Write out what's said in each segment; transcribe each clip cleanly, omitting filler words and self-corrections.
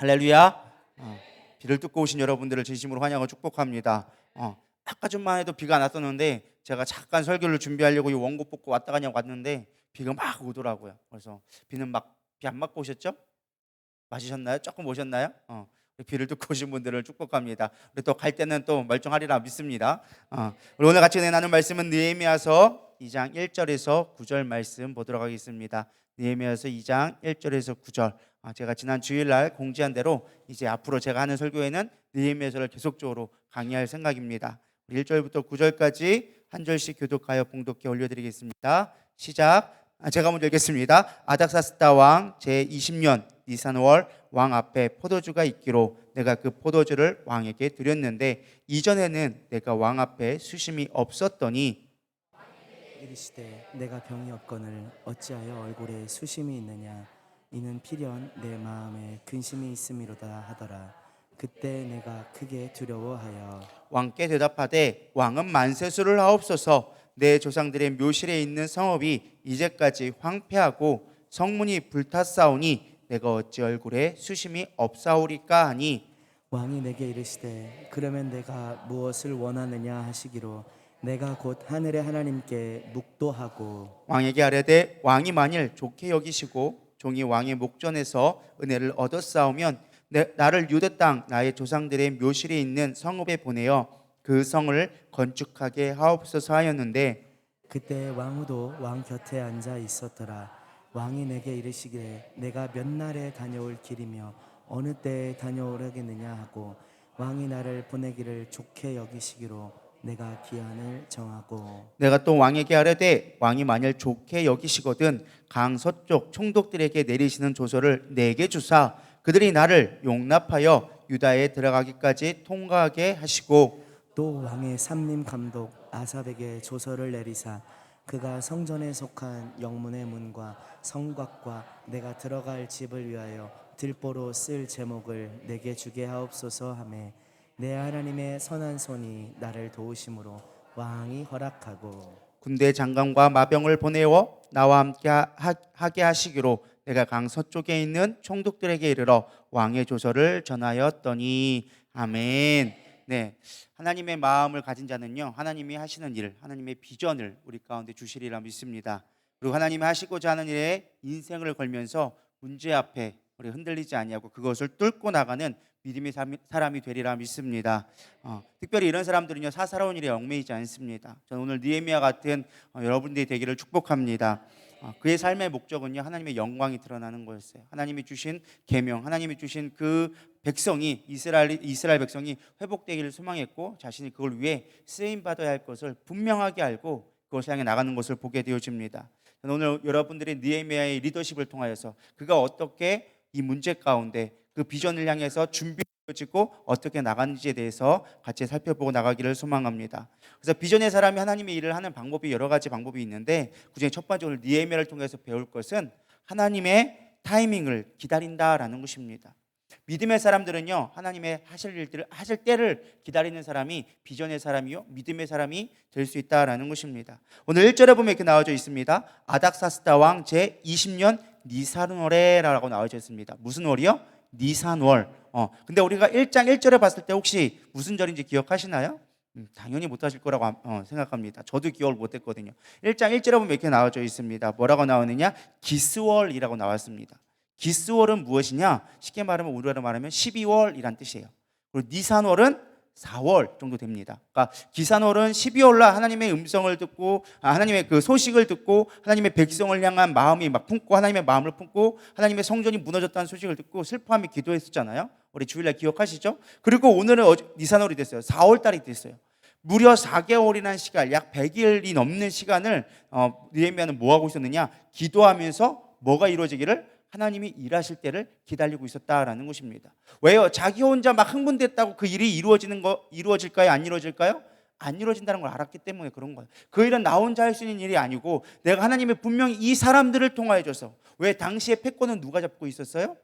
할렐루야. 비를 뚫고 오신 여러분들을 진심으로 환영하고 축복합니다. 아까 전만 해도 비가 안 왔었는데 제가 잠깐 설교를 준비하려고 이 원고 뽑고 왔다 가냐 왔는데 비가 막 오더라고요. 그래서 비는 막 비 안 맞고 오셨죠? 맞으셨나요? 조금 오셨나요? 비를 뚫고 오신 분들을 축복합니다. 우리 또 갈 때는 또 멀쩡하리라 믿습니다. 우리 오늘 같이 나눈 말씀은 느헤미야서 2장 1절에서 9절 말씀 보도록 하겠습니다. 느헤미야서 2장 1절에서 9절. 제가 지난 주일날 공지한 대로 이제 앞으로 제가 하는 설교에는 느헤미야서를 계속적으로 강의할 생각입니다. 1절부터 9절까지 한 절씩 교독하여 봉독해 올려드리겠습니다. 시작. 제가 먼저 읽겠습니다. 아닥사스다 왕 제20년 니산월 왕 앞에 포도주가 있기로 내가 그 포도주를 왕에게 드렸는데 이전에는 내가 왕 앞에 수심이 없었더니 이르시되 내가 병이 없거늘 어찌하여 얼굴에 수심이 있느냐 이는 필연 내 마음에 근심이 있음이로다 하더라. 그때 내가 크게 두려워하여 왕께 대답하되 왕은 만세수를 하옵소서. 내 조상들의 묘실에 있는 성읍이 이제까지 황폐하고 성문이 불탔사오니 내가 어찌 얼굴에 수심이 없사오리까 하니 왕이 내게 이르시되 그러면 내가 무엇을 원하느냐 하시기로 내가 곧 하늘의 하나님께 묵도하고 왕에게 아뢰되 왕이 만일 좋게 여기시고 종이 왕의 목전에서 은혜를 얻었사오면 나를 유대 땅 나의 조상들의 묘실에 있는 성읍에 보내어 그 성을 건축하게 하옵소서 하였는데 그때 왕후도 왕 곁에 앉아 있었더라. 왕이 내게 이르시기를 내가 몇 날에 다녀올 길이며 어느 때에 다녀오려겠느냐 하고 왕이 나를 보내기를 좋게 여기시기로 내가 기한을 정하고 내가 또 왕에게 아뢰되 왕이 만일 좋게 여기시거든 강 서쪽 총독들에게 내리시는 조서를 내게 주사 그들이 나를 용납하여 유다에 들어가기까지 통과하게 하시고 또 왕의 삼림 감독 아삽에게 조서를 내리사 그가 성전에 속한 영문의 문과 성곽과 내가 들어갈 집을 위하여 들보로 쓸 제목을 내게 주게 하옵소서 하매 내 하나님의 선한 손이 나를 도우심으로 왕이 허락하고 군대 장관과 마병을 보내어 나와 함께 하게 하시기로 내가 강 서쪽에 있는 총독들에게 이르러 왕의 조서를 전하였더니 아멘. 네, 하나님의 마음을 가진 자는요 하나님이 하시는 일, 하나님의 비전을 우리 가운데 주시리라 믿습니다. 그리고 하나님이 하시고자 하는 일에 인생을 걸면서 문제 앞에 우리 흔들리지 아니하고 그것을 뚫고 나가는 믿음의 사람이 되리라 믿습니다. 특별히 이런 사람들은요 사사로운 일에 얽매이지 않습니다. 저는 오늘 느헤미야 같은 여러분들이 되기를 축복합니다. 그의 삶의 목적은요 하나님의 영광이 드러나는 거였어요. 하나님이 주신 계명, 하나님이 주신 그 백성이 이스라엘 백성이 회복되기를 소망했고 자신이 그걸 위해 쓰임 받아야 할 것을 분명하게 알고 그것을 향해 나가는 것을 보게 되어집니다. 저는 오늘 여러분들이 느헤미야의 리더십을 통하여서 그가 어떻게 이 문제 가운데 그 비전을 향해서 준비되어지고 어떻게 나가는지에 대해서 같이 살펴보고 나가기를 소망합니다. 그래서 비전의 사람이 하나님의 일을 하는 방법이 여러 가지 방법이 있는데 그중에 첫 번째 오늘 느헤미야를 통해서 배울 것은 하나님의 타이밍을 기다린다라는 것입니다. 믿음의 사람들은요 하나님의 하실 일들을 하실 때를 기다리는 사람이 비전의 사람이요 믿음의 사람이 될 수 있다라는 것입니다. 오늘 1절에 보면 이렇게 나와져 있습니다. 아닥사스다 왕 제20년 니산월에라고 나와져 있습니다. 무슨 월이요? 니산월. 근데 우리가 1장 1절에 봤을 때 혹시 무슨 절인지 기억하시나요? 당연히 못하실 거라고 생각합니다. 저도 기억을 못했거든요. 1장 1절에 보면 이렇게 나와져 있습니다. 뭐라고 나오느냐? 기스월이라고 나왔습니다. 기스월은 무엇이냐? 쉽게 말하면 우리로 말하면 12월이란 뜻이에요. 그리고 니산월은 4월 정도 됩니다. 그러니까 기산월은 12월날 하나님의 음성을 듣고 하나님의 그 소식을 듣고 하나님의 백성을 향한 마음이 막 품고 하나님의 마음을 품고 하나님의 성전이 무너졌다는 소식을 듣고 슬퍼하며 기도했었잖아요. 우리 주일날 기억하시죠? 그리고 오늘은 니산월이 됐어요. 4월 달이 됐어요. 무려 4개월이라는 시간, 약 100일이 넘는 시간을 느헤미야는 뭐 하고 있었느냐? 기도하면서 뭐가 이루어지기를? 하나님이 일하실 때를 기다리고 있었다라는 것입니다. 왜요? 자기 혼자 막 흥분됐다고 그 일이 이루어질까요? 안 이루어질까요? 안 이루어진다는 걸 알았기 때문에 그런 거예요. 그 일은 나 혼자 할 수 있는 일이 아니고 내가 하나님의 분명히 이 사람들을 통하여 줘서 왜 당시에 패권은 누가 잡고 있었어요?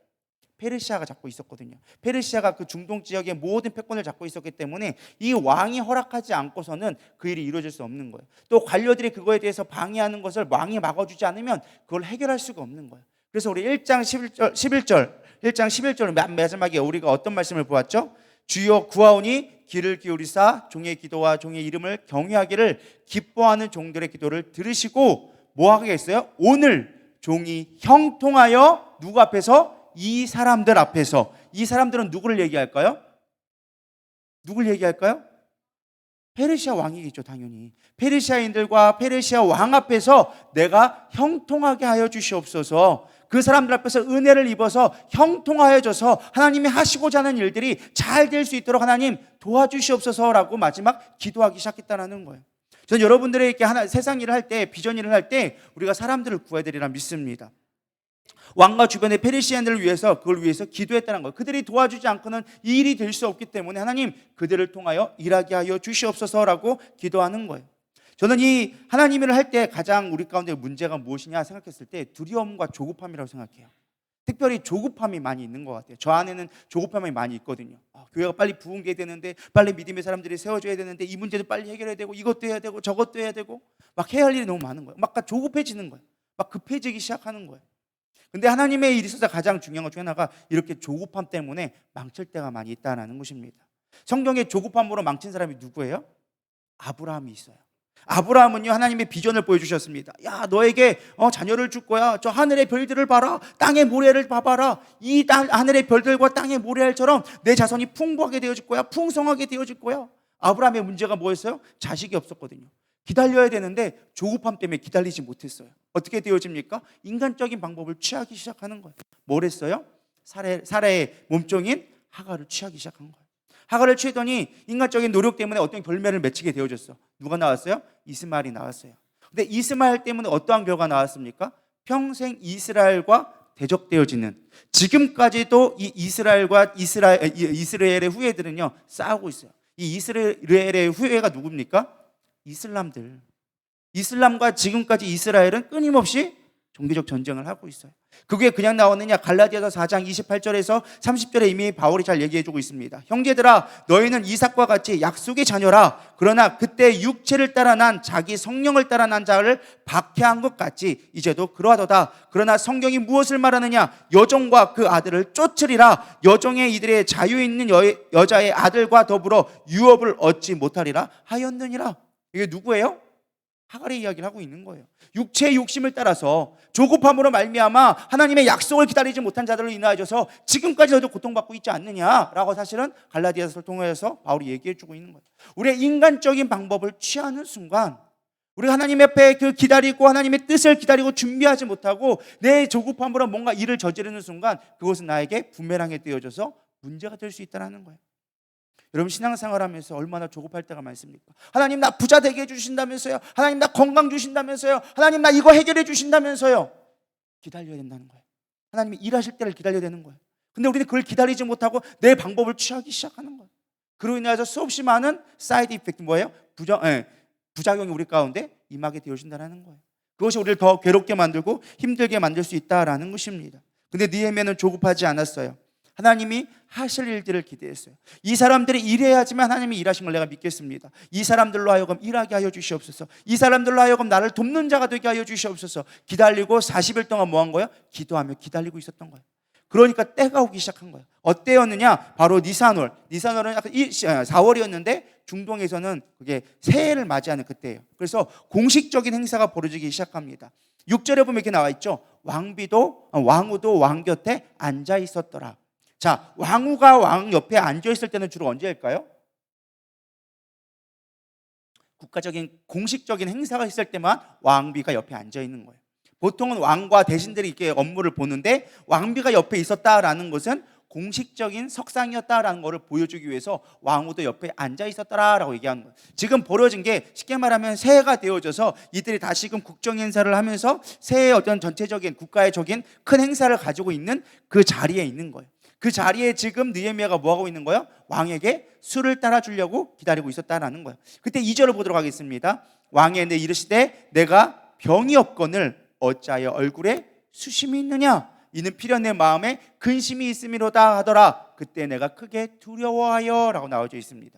페르시아가 잡고 있었거든요. 페르시아가 그 중동 지역의 모든 패권을 잡고 있었기 때문에 이 왕이 허락하지 않고서는 그 일이 이루어질 수 없는 거예요. 또 관료들이 그거에 대해서 방해하는 것을 왕이 막아주지 않으면 그걸 해결할 수가 없는 거예요. 그래서 우리 1장 11절 맨 마지막에 우리가 어떤 말씀을 보았죠? 주여 구하오니 귀를 기울이사 종의 기도와 종의 이름을 경외하기를 기뻐하는 종들의 기도를 들으시고 뭐 하겠어요? 오늘 종이 형통하여 누구 앞에서? 이 사람들 앞에서. 이 사람들은 누구를 얘기할까요? 누구를 얘기할까요? 페르시아 왕이겠죠, 당연히. 페르시아인들과 페르시아 왕 앞에서 내가 형통하게 하여 주시옵소서. 그 사람들 앞에서 은혜를 입어서 형통하여져서 하나님이 하시고자 하는 일들이 잘 될 수 있도록 하나님 도와주시옵소서라고 마지막 기도하기 시작했다는 거예요. 저는 여러분들에게 세상 일을 할 때, 비전 일을 할 때 우리가 사람들을 구해야 되리라 믿습니다. 왕과 주변의 페르시안들을 위해서, 그걸 위해서 기도했다는 거예요. 그들이 도와주지 않고는 이 일이 될 수 없기 때문에 하나님 그들을 통하여 일하게 하여 주시옵소서라고 기도하는 거예요. 저는 이 하나님 일을 할 때 가장 우리 가운데 문제가 무엇이냐 생각했을 때 두려움과 조급함이라고 생각해요. 특별히 조급함이 많이 있는 것 같아요. 저 안에는 조급함이 많이 있거든요. 교회가 빨리 부흥해야 되는데, 빨리 믿음의 사람들이 세워줘야 되는데, 이 문제도 빨리 해결해야 되고, 이것도 해야 되고 저것도 해야 되고, 막 해야 할 일이 너무 많은 거예요. 막 조급해지는 거예요. 막 급해지기 시작하는 거예요. 근데 하나님의 일이 있어서 가장 중요한 것 중에 하나가 이렇게 조급함 때문에 망칠 때가 많이 있다는 것입니다. 성경에 조급함으로 망친 사람이 누구예요? 아브라함이 있어요. 아브라함은요, 하나님의 비전을 보여주셨습니다. 야, 너에게 자녀를 줄 거야. 저 하늘의 별들을 봐라. 땅의 모래를 봐봐라. 이 하늘의 별들과 땅의 모래알처럼 내 자손이 풍부하게 되어질 거야. 풍성하게 되어질 거야. 아브라함의 문제가 뭐였어요? 자식이 없었거든요. 기다려야 되는데 조급함 때문에 기다리지 못했어요. 어떻게 되어집니까? 인간적인 방법을 취하기 시작하는 거예요. 뭘 했어요? 사라의 몸종인 하갈을 취하기 시작한 거예요. 하갈을 취했더니 인간적인 노력 때문에 어떤 결매를 맺히게 되어졌어. 누가 나왔어요? 이스마엘이 나왔어요. 근데 이스마엘 때문에 어떠한 결과가 나왔습니까? 평생 이스라엘과 대적되어지는, 지금까지도 이 이스라엘의 후예들은요 싸우고 있어요. 이 이스라엘의 후예가 누굽니까? 이슬람과 지금까지 이스라엘은 끊임없이 종교적 전쟁을 하고 있어요. 그게 그냥 나오느냐? 갈라디아서 4장 28절에서 30절에 이미 바울이 잘 얘기해주고 있습니다. 형제들아, 너희는 이삭과 같이 약속의 자녀라. 그러나 그때 육체를 따라 난, 자기 성령을 따라 난 자를 박해한 것 같이 이제도 그러하도다. 그러나 성경이 무엇을 말하느냐? 여종과 그 아들을 쫓으리라. 여종의 이들의 자유 있는 여자의 아들과 더불어 유업을 얻지 못하리라 하였느니라. 이게 누구예요? 하갈의 이야기를 하고 있는 거예요. 육체의 욕심을 따라서 조급함으로 말미암아 하나님의 약속을 기다리지 못한 자들로 인하여서 지금까지 너도 고통받고 있지 않느냐라고 사실은 갈라디아서를 통해서 바울이 얘기해주고 있는 거예요. 우리의 인간적인 방법을 취하는 순간, 우리가 하나님 앞에 기다리고 하나님의 뜻을 기다리고 준비하지 못하고 내 조급함으로 뭔가 일을 저지르는 순간 그것은 나에게 부메랑이 되어져서 문제가 될 수 있다는 거예요. 여러분, 신앙생활하면서 얼마나 조급할 때가 많습니까? 하나님 나 부자 되게 해주신다면서요. 하나님 나 건강 주신다면서요. 하나님 나 이거 해결해 주신다면서요. 기다려야 된다는 거예요. 하나님이 일하실 때를 기다려야 되는 거예요. 근데 우리는 그걸 기다리지 못하고 내 방법을 취하기 시작하는 거예요. 그로 인해서 수없이 많은 사이드 이펙트, 뭐예요? 부작용이 우리 가운데 임하게 되어진다는 거예요. 그것이 우리를 더 괴롭게 만들고 힘들게 만들 수 있다라는 것입니다. 근데 느헤미야는 조급하지 않았어요. 하나님이 하실 일들을 기대했어요. 이 사람들이 일해야지만 하나님이 일하신 걸 내가 믿겠습니다. 이 사람들로 하여금 일하게 하여 주시옵소서. 이 사람들로 하여금 나를 돕는 자가 되게 하여 주시옵소서. 기다리고 40일 동안 뭐 한 거예요? 기도하며 기다리고 있었던 거예요. 그러니까 때가 오기 시작한 거예요. 어때였느냐? 바로 니산월. 니산월은 약간 4월이었는데 중동에서는 그게 새해를 맞이하는 그때예요. 그래서 공식적인 행사가 벌어지기 시작합니다. 6절에 보면 이렇게 나와 있죠. 왕후도 왕 곁에 앉아 있었더라. 자, 왕후가 왕 옆에 앉아 있을 때는 주로 언제일까요? 국가적인 공식적인 행사가 있을 때만 왕비가 옆에 앉아 있는 거예요. 보통은 왕과 대신들이 이렇게 업무를 보는데 왕비가 옆에 있었다라는 것은 공식적인 석상이었다라는 것을 보여주기 위해서 왕후도 옆에 앉아 있었더라라고 얘기하는 거예요. 지금 벌어진 게 쉽게 말하면 새해가 되어져서 이들이 다시금 국정 행사를 하면서 새해의 어떤 전체적인 국가의적인 큰 행사를 가지고 있는 그 자리에 있는 거예요. 그 자리에 지금 느헤미야가 뭐하고 있는 거예요? 왕에게 술을 따라주려고 기다리고 있었다라는 거예요. 그때 2절을 보도록 하겠습니다. 왕에게 이르시되 내가 병이 없거늘 어찌하여 얼굴에 수심이 있느냐? 이는 필연 내 마음에 근심이 있음이로다 하더라. 그때 내가 크게 두려워하여 라고 나와져 있습니다.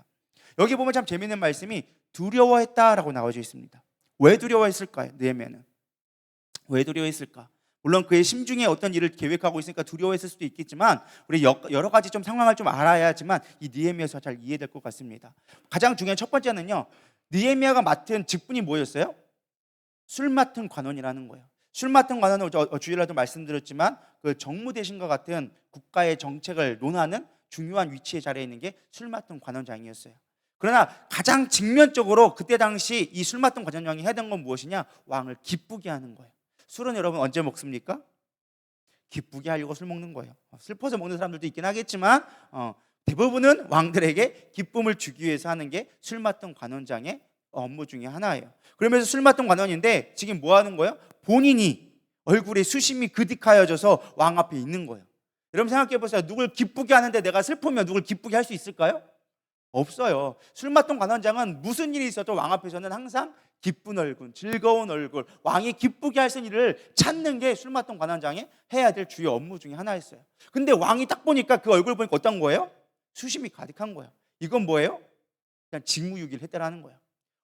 여기 보면 참 재미있는 말씀이 두려워했다라고 나와져 있습니다. 왜 두려워했을까요? 느헤미야는 왜 두려워했을까? 물론 그의 심중에 어떤 일을 계획하고 있으니까 두려워했을 수도 있겠지만 우리 여러 가지 좀 상황을 좀 알아야지만 이 느헤미야서 잘 이해될 것 같습니다. 가장 중요한 첫 번째는요, 느헤미야가 맡은 직분이 뭐였어요? 술 맡은 관원이라는 거예요. 술 맡은 관원은 주일날도 말씀드렸지만 그 정무대신과 같은 국가의 정책을 논하는 중요한 위치에 자리에 있는 게 술 맡은 관원장이었어요. 그러나 가장 직면적으로 그때 당시 이 술 맡은 관원장이 해야 되는 건 무엇이냐? 왕을 기쁘게 하는 거예요. 술은 여러분 언제 먹습니까? 기쁘게 하려고 술 먹는 거예요. 슬퍼서 먹는 사람들도 있긴 하겠지만 대부분은 왕들에게 기쁨을 주기 위해서 하는 게 술 맡은 관원장의 업무 중에 하나예요. 그러면서 술 맡은 관원인데 지금 뭐 하는 거예요? 본인이 얼굴에 수심이 그득하여져서 왕 앞에 있는 거예요. 여러분 생각해 보세요. 누굴 기쁘게 하는데 내가 슬프면 누굴 기쁘게 할 수 있을까요? 없어요. 술 맡은 관원장은 무슨 일이 있어도 왕 앞에서는 항상 기쁜 얼굴, 즐거운 얼굴, 왕이 기쁘게 할 수 있는 일을 찾는 게 술 맡은 관원장이 해야 될 주요 업무 중에 하나였어요. 근데 왕이 딱 보니까 그 얼굴 보니까 어떤 거예요? 수심이 가득한 거예요. 이건 뭐예요? 그냥 직무유기를 했다라는 거예요.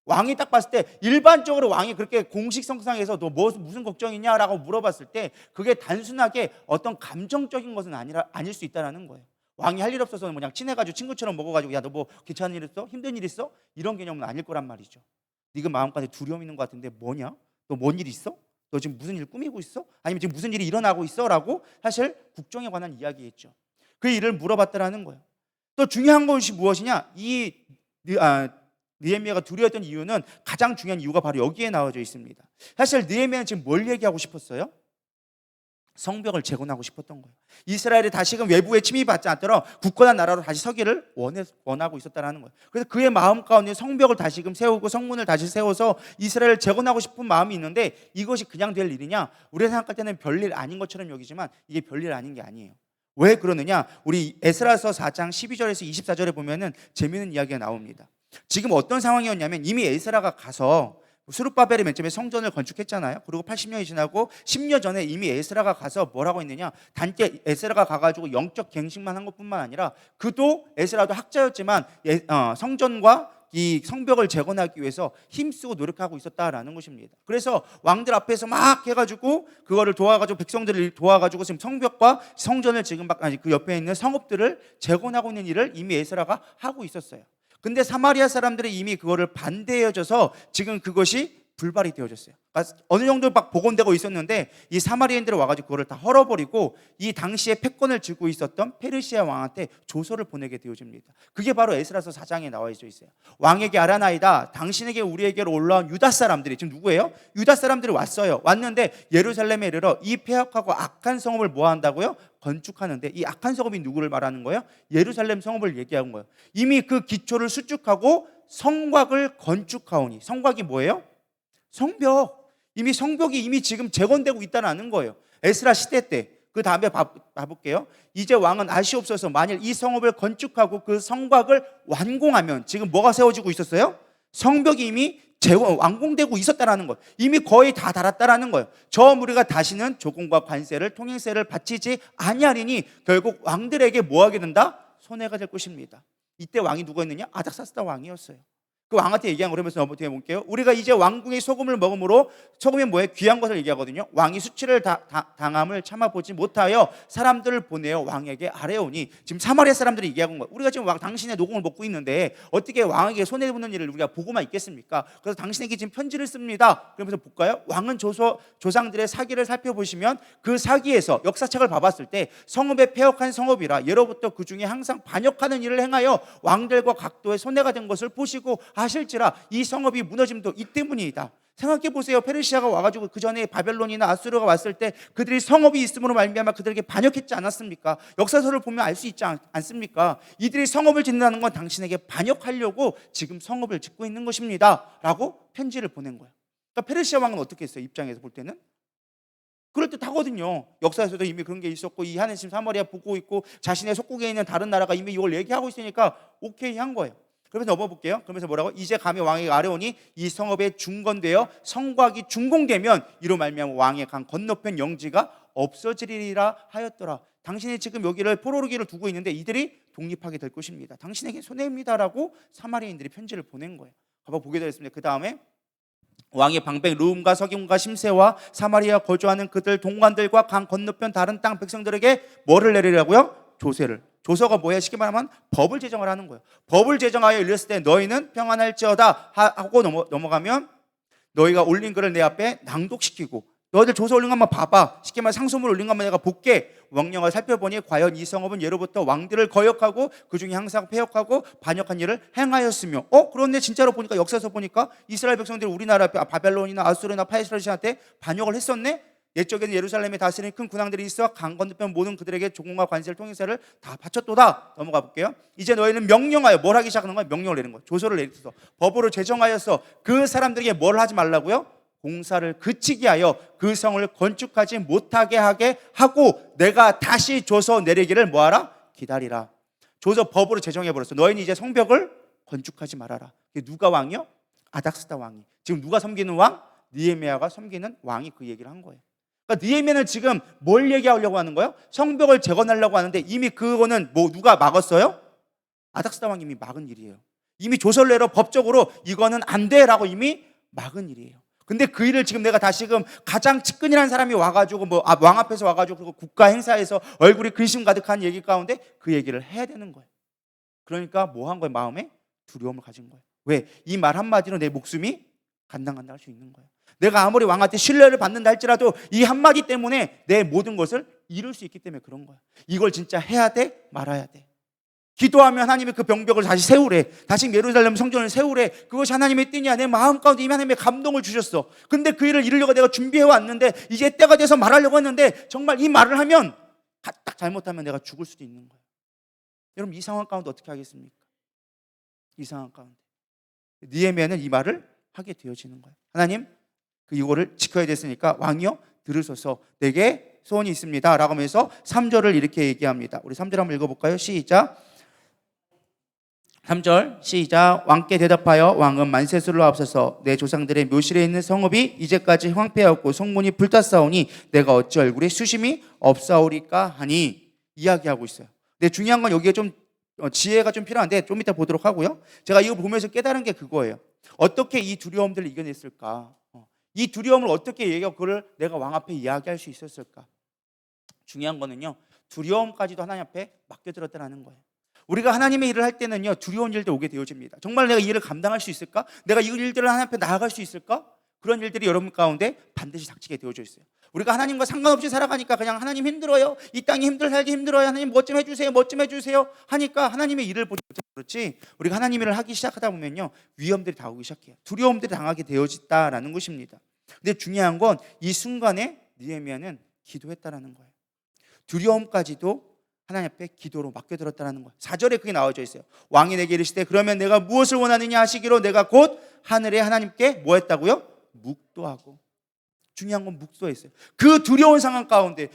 왕이 딱 봤을 때 일반적으로 왕이 그렇게 공식성상에서 너 무슨 걱정이냐라고 물어봤을 때 그게 단순하게 어떤 감정적인 것은 아닐 수 있다라는 거예요. 왕이 할 일 없어서 그냥 친해가지고 친구처럼 먹어가지고 야 너 뭐 괜찮은 일 있어? 힘든 일 있어? 이런 개념은 아닐 거란 말이죠. 네가 마음까지 두려움 있는 것 같은데 뭐냐? 너 뭔 일 있어? 너 지금 무슨 일 꾸미고 있어? 아니면 지금 무슨 일이 일어나고 있어? 라고 사실 국정에 관한 이야기겠죠. 그 일을 물어봤다라는 거예요. 또 중요한 것이 무엇이냐? 느헤미야가 두려웠던 이유는 가장 중요한 이유가 바로 여기에 나와져 있습니다. 사실 느헤미야는 지금 뭘 얘기하고 싶었어요? 성벽을 재건하고 싶었던 거예요. 이스라엘이 다시금 외부에 침입받지 않도록 굳건한 나라로 다시 서기를 원하고 있었다는 거예요. 그래서 그의 마음 가운데 성벽을 다시금 세우고 성문을 다시 세워서 이스라엘을 재건하고 싶은 마음이 있는데 이것이 그냥 될 일이냐? 우리가 생각할 때는 별일 아닌 것처럼 여기지만 이게 별일 아닌 게 아니에요. 왜 그러느냐? 우리 에스라서 4장 12절에서 24절에 보면은 재미있는 이야기가 나옵니다. 지금 어떤 상황이었냐면 이미 에스라가 가서 스룹바벨이 맨 처음에 성전을 건축했잖아요. 그리고 80년이 지나고 10년 전에 이미 에스라가 가서 뭐라고 했느냐? 단지 에스라가 가가지고 영적 갱신만 한 것뿐만 아니라 그도 에스라도 학자였지만 성전과 이 성벽을 재건하기 위해서 힘쓰고 노력하고 있었다라는 것입니다. 그래서 왕들 앞에서 막 해가지고 그거를 도와가지고 백성들을 도와가지고 지금 성벽과 성전을 지금 그 옆에 있는 성읍들을 재건하고 있는 일을 이미 에스라가 하고 있었어요. 근데 사마리아 사람들이 이미 그거를 반대해져서 지금 그것이 불발이 되어졌어요. 그러니까 어느 정도 막 복원되고 있었는데 이 사마리아인들이 와가지고 그거를 다 헐어버리고 이 당시에 패권을 쥐고 있었던 페르시아 왕한테 조서를 보내게 되어집니다. 그게 바로 에스라서 4장에 나와 있어요. 왕에게 아라나이다. 당신에게 우리에게로 올라온 유다 사람들이 지금 누구예요? 유다 사람들이 왔어요. 왔는데 예루살렘에 이르러 이 폐역하고 악한 성읍을 뭐 한다고요? 건축하는데 이 악한 성읍이 누구를 말하는 거예요? 예루살렘 성읍을 얘기하는 거예요. 이미 그 기초를 수축하고 성곽을 건축하오니 성곽이 뭐예요? 성벽. 이미 성벽이 이미 지금 재건되고 있다는 거예요. 에스라 시대 때. 그 다음에 봐볼게요. 이제 왕은 아시옵소서 만일 이 성읍을 건축하고 그 성곽을 완공하면 지금 뭐가 세워지고 있었어요? 성벽이 이미 완공되고 있었다는 거예요. 이미 거의 다 달았다는 거예요. 저 무리가 다시는 조공과 관세를 통행세를 바치지 아니하리니 결국 왕들에게 뭐 하게 된다? 손해가 될 것입니다. 이때 왕이 누구였느냐? 아닥사스다 왕이었어요. 그 왕한테 얘기한 거 그러면서 어떻게 볼게요? 우리가 이제 왕궁의 소금을 먹음으로 소금이 뭐예요? 귀한 것을 얘기하거든요. 왕이 수치를 당함을 참아보지 못하여 사람들을 보내어 왕에게 아뢰오니 지금 사마리아 사람들이 얘기하는 거예요. 우리가 지금 당신의 녹음을 먹고 있는데 어떻게 왕에게 손해보는 일을 우리가 보고만 있겠습니까? 그래서 당신에게 지금 편지를 씁니다. 그러면서 볼까요? 왕은 조상들의 사기를 살펴보시면 그 사기에서 역사책을 봐봤을 때 성읍에 폐역한 성읍이라 예로부터 그 중에 항상 반역하는 일을 행하여 왕들과 각도의 손해가 된 것을 보시고 아실지라 이 성읍이 무너짐도 이 때문이다. 생각해 보세요. 페르시아가 와가지고 그 전에 바벨론이나 아수르가 왔을 때 그들이 성읍이 있음으로 말미암아 그들에게 반역했지 않았습니까? 역사서를 보면 알 수 있지 않습니까? 이들이 성읍을 짓는다는 건 당신에게 반역하려고 지금 성읍을 짓고 있는 것입니다 라고 편지를 보낸 거예요. 그러니까 페르시아 왕은 어떻게 했어요? 입장에서 볼 때는 그럴듯하거든요. 역사에서도 이미 그런 게 있었고 이 한해 지금 사마리아 보고 있고 자신의 속국에 있는 다른 나라가 이미 이걸 얘기하고 있으니까 오케이 한 거예요. 그러면서 넘어볼게요. 그러면서 뭐라고? 이제 감히 왕에게 아뢰오니 이 성읍에 중건되어 성곽이 준공되면 이로 말미암아 왕의 강 건너편 영지가 없어지리라 하였더라. 당신이 지금 여기를 포로르기를 두고 있는데 이들이 독립하게 될 것입니다. 당신에게 손해입니다라고 사마리아인들이 편지를 보낸 거예요. 가봐 보게 되었습니다. 그 다음에 왕의 방백 르움과 서김과 심세와 사마리아 거주하는 그들 동관들과 강 건너편 다른 땅 백성들에게 뭐를 내리라고요? 조세를. 조서가 뭐야? 쉽게 말하면 법을 제정을 하는 거예요. 법을 제정하여 이르렀을 때 너희는 평안할지어다 하고 넘어가면 너희가 올린 글을 내 앞에 낭독시키고, 너희들 조서 올린 거 한번 봐봐. 쉽게 말해 상소문 올린 거 한번 내가 볼게. 왕령을 살펴보니 과연 이 성읍은 예로부터 왕들을 거역하고 그 중에 항상 패역하고 반역한 일을 행하였으며, 그런데 진짜로 보니까 역사에서 보니까 이스라엘 백성들이 우리나라 바벨론이나 아수르나 파르시한테 반역을 했었네. 옛적에는 예루살렘에 다스리는 큰 군왕들이 있어 강 건너편 모든 그들에게 조공과 관세를 통행세를 다 바쳤도다. 넘어가 볼게요. 이제 너희는 명령하여 뭘 하기 시작하는 거야? 명령을 내리는 거야. 조서를 내리서 법으로 제정하여서 그 사람들에게 뭘 하지 말라고요? 공사를 그치게 하여 그 성을 건축하지 못하게 하게 하고 내가 다시 조서 내리기를 뭐하라? 기다리라. 조서 법으로 제정해 버렸어. 너희는 이제 성벽을 건축하지 말아라. 누가 왕이요? 아닥스다 왕이. 지금 누가 섬기는 왕? 느헤미야가 섬기는 왕이 그 얘기를 한 거예요. 그러니까 느헤미야는 지금 뭘 얘기하려고 하는 거예요? 성벽을 재건하려고 하는데 이미 그거는 뭐 누가 막았어요? 아닥스다 왕이 이미 막은 일이에요. 이미 조서를 내려 법적으로 이거는 안 돼라고 이미 막은 일이에요. 근데 그 일을 지금 내가 다시금 가장 측근이라는 사람이 와가지고 왕 앞에서 와가지고 그리고 국가 행사에서 얼굴이 근심 가득한 얘기 가운데 그 얘기를 해야 되는 거예요. 그러니까 뭐 한 거예요? 마음에 두려움을 가진 거예요. 왜? 이 말 한마디로 내 목숨이 간당간당할 수 있는 거예요. 내가 아무리 왕한테 신뢰를 받는다 할지라도 이 한마디 때문에 내 모든 것을 잃을 수 있기 때문에 그런 거야. 이걸 진짜 해야 돼? 말아야 돼? 기도하면 하나님이 그 병벽을 다시 세우래. 다시 예루살렘 성전을 세우래. 그것이 하나님의 뜻이야. 내 마음 가운데 이미 하나님의 감동을 주셨어. 근데 그 일을 이루려고 내가 준비해 왔는데 이제 때가 돼서 말하려고 했는데 정말 이 말을 하면 딱 잘못하면 내가 죽을 수도 있는 거예요. 여러분 이 상황 가운데 어떻게 하겠습니까? 이 상황 가운데 느헤미야는 이 말을 하게 되어지는 거예요. 하나님 이거를 지켜야 됐으니까 왕이여 들으소서, 내게 소원이 있습니다 라고 하면서 3절을 이렇게 얘기합니다. 우리 3절 한번 읽어볼까요? 시작. 3절 시작. 왕께 대답하여 왕은 만세술로 앞서서 내 조상들의 묘실에 있는 성읍이 이제까지 황폐하였고 성문이 불탔사오니 내가 어찌 얼굴에 수심이 없사오리까 하니 이야기하고 있어요. 근데 중요한 건 여기에 좀 지혜가 좀 필요한데 좀 이따 보도록 하고요. 제가 이거 보면서 깨달은 게 그거예요. 어떻게 이 두려움들을 이겨냈을까? 이 두려움을 어떻게 얘기하고 그걸 내가 왕 앞에 이야기할 수 있었을까? 중요한 거는요, 두려움까지도 하나님 앞에 맡겨들었다는 거예요. 우리가 하나님의 일을 할 때는요, 두려운 일도 오게 되어집니다. 정말 내가 이 일을 감당할 수 있을까? 내가 이 일들을 하나님 앞에 나아갈 수 있을까? 그런 일들이 여러분 가운데 반드시 닥치게 되어져 있어요. 우리가 하나님과 상관없이 살아가니까 그냥 하나님 힘들어요, 이 땅이 살기 힘들어요, 하나님 뭐 좀 해주세요, 뭐 좀 해주세요 하니까 하나님의 일을 보지 못해서 그렇지, 우리가 하나님의 일을 하기 시작하다 보면요 위험들이 다가오기 시작해요. 두려움들이 당하게 되어졌다라는 것입니다. 근데 중요한 건 이 순간에 느헤미야는 기도했다라는 거예요. 두려움까지도 하나님 앞에 기도로 맡겨들었다는 거예요. 4절에 그게 나와져 있어요. 왕이 내게 이르시되 그러면 내가 무엇을 원하느냐 하시기로 내가 곧 하늘의 하나님께 뭐 했다고요? 묵도하고. 중요한 건 묵도했어요. 그 두려운 상황 가운데,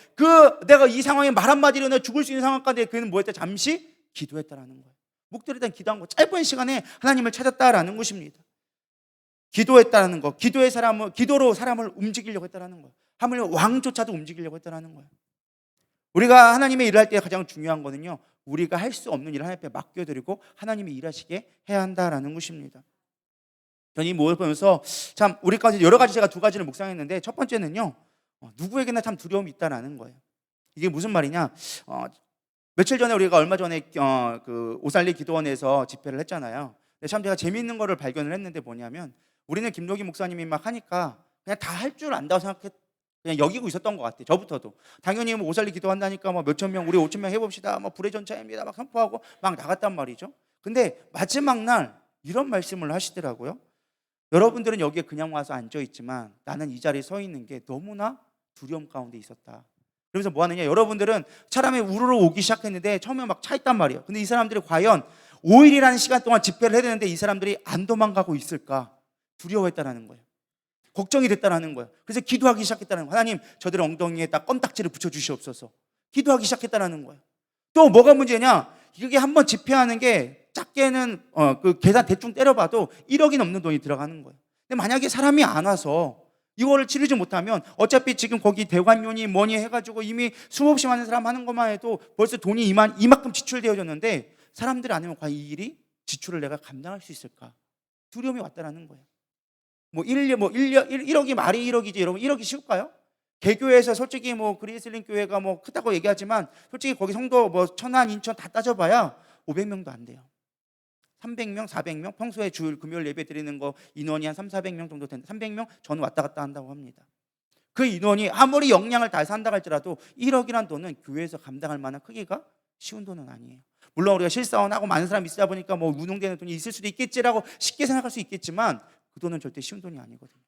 내가 이 상황에 말 한마디로 내가 죽을 수 있는 상황 가운데 그는 뭐 했다? 잠시 기도했다라는 거예요. 묵도를 일단 기도한 거, 짧은 시간에 하나님을 찾았다라는 것입니다. 기도했다는 거, 기도로 사람을 움직이려고 했다는 거예요. 하물며 왕조차도 움직이려고 했다는 거예요. 우리가 하나님의 일을 할 때 가장 중요한 거는요, 우리가 할 수 없는 일을 하나님 앞에 맡겨드리고 하나님이 일하시게 해야 한다라는 것입니다. 저는 이 모습을 보면서 참 우리까지 여러 가지 제가 2가지를 묵상했는데, 첫 번째는요, 누구에게나 참 두려움이 있다라는 거예요. 이게 무슨 말이냐? 며칠 전에 우리가 얼마 전에 그 오살리 기도원에서 집회를 했잖아요. 근데 참 제가 재미있는 거를 발견을 했는데 뭐냐면, 우리는 김노기 목사님이 막 하니까 그냥 다 할 줄 안다고 그냥 여기고 있었던 것 같아요. 저부터도 당연히 뭐 오살리 기도한다니까 뭐 몇천 명, 우리 5천 명 해봅시다, 뭐 불의 전차입니다 막 선포하고 막 나갔단 말이죠. 근데 마지막 날 이런 말씀을 하시더라고요. 여러분들은 여기에 그냥 와서 앉아 있지만 나는 이 자리에 서 있는 게 너무나 두려움 가운데 있었다. 그래서 뭐 하느냐, 여러분들은 차량에 우르르 오기 시작했는데 처음에 막 차 있단 말이에요. 근데 이 사람들이 과연 5일이라는 시간 동안 집회를 해야 되는데 이 사람들이 안 도망가고 있을까 두려워했다는 거예요. 걱정이 됐다는 거예요. 그래서 기도하기 시작했다는 거예요. 하나님, 저들의 엉덩이에다 껌딱지를 붙여주시옵소서. 기도하기 시작했다는 거예요. 또 뭐가 문제냐, 이게 한번 집회하는 게 작게는 그 계산 대충 때려봐도 1억이 넘는 돈이 들어가는 거예요. 근데 만약에 사람이 안 와서 이거를 치르지 못하면 어차피 지금 거기 대관료니 뭐니 해가지고 이미 수없이 많은 사람 하는 것만 해도 벌써 돈이 이만큼 지출되어졌는데, 사람들이 안 오면 과연 이 일이 지출을 내가 감당할 수 있을까? 두려움이 왔다라는 거예요. 뭐 1억이 말이 1억이지 여러분 1억이 쉬울까요? 개교에서 솔직히 뭐 그리스린 교회가 뭐 크다고 얘기하지만 솔직히 거기 성도 뭐 천안, 인천 다 따져봐야 500명도 안 돼요. 300명, 400명 평소에 주일 금요일 예배 드리는 거 인원이 한 3, 400명 정도 되는데 300명 저는 왔다 갔다 한다고 합니다. 그 인원이 아무리 역량을 다해서 한다 할지라도 1억이란 돈은 교회에서 감당할 만한 크기가 쉬운 돈은 아니에요. 물론 우리가 실사원하고 많은 사람이 있다 보니까 뭐 운용되는 돈이 있을 수도 있겠지라고 쉽게 생각할 수 있겠지만 그 돈은 절대 쉬운 돈이 아니거든요.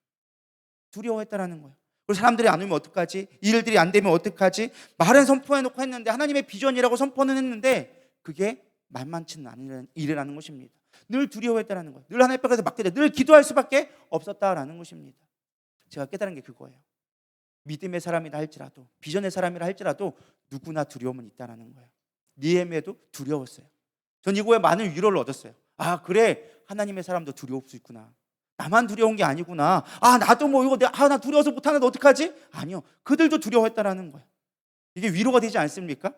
두려워했다라는 거예요. 그리고 사람들이 안 오면 어떡하지? 이 일들이 안 되면 어떡하지? 말은 선포해놓고 했는데 하나님의 비전이라고 선포는 했는데 그게 만만치는 않은 일이라는 것입니다. 늘 두려워했다라는 거예요. 늘 하나님 앞에서 맡게 돼. 늘 기도할 수밖에 없었다라는 것입니다. 제가 깨달은 게 그거예요. 믿음의 사람이라 할지라도 비전의 사람이라 할지라도 누구나 두려움은 있다라는 거예요. 니에미아도 두려웠어요. 전 이거에 많은 위로를 얻었어요. 아 그래 하나님의 사람도 두려울 수 있구나. 나만 두려운 게 아니구나. 아 나도 뭐 이거 나 두려워서 못하는데 어떡하지? 아니요. 그들도 두려워했다라는 거예요. 이게 위로가 되지 않습니까?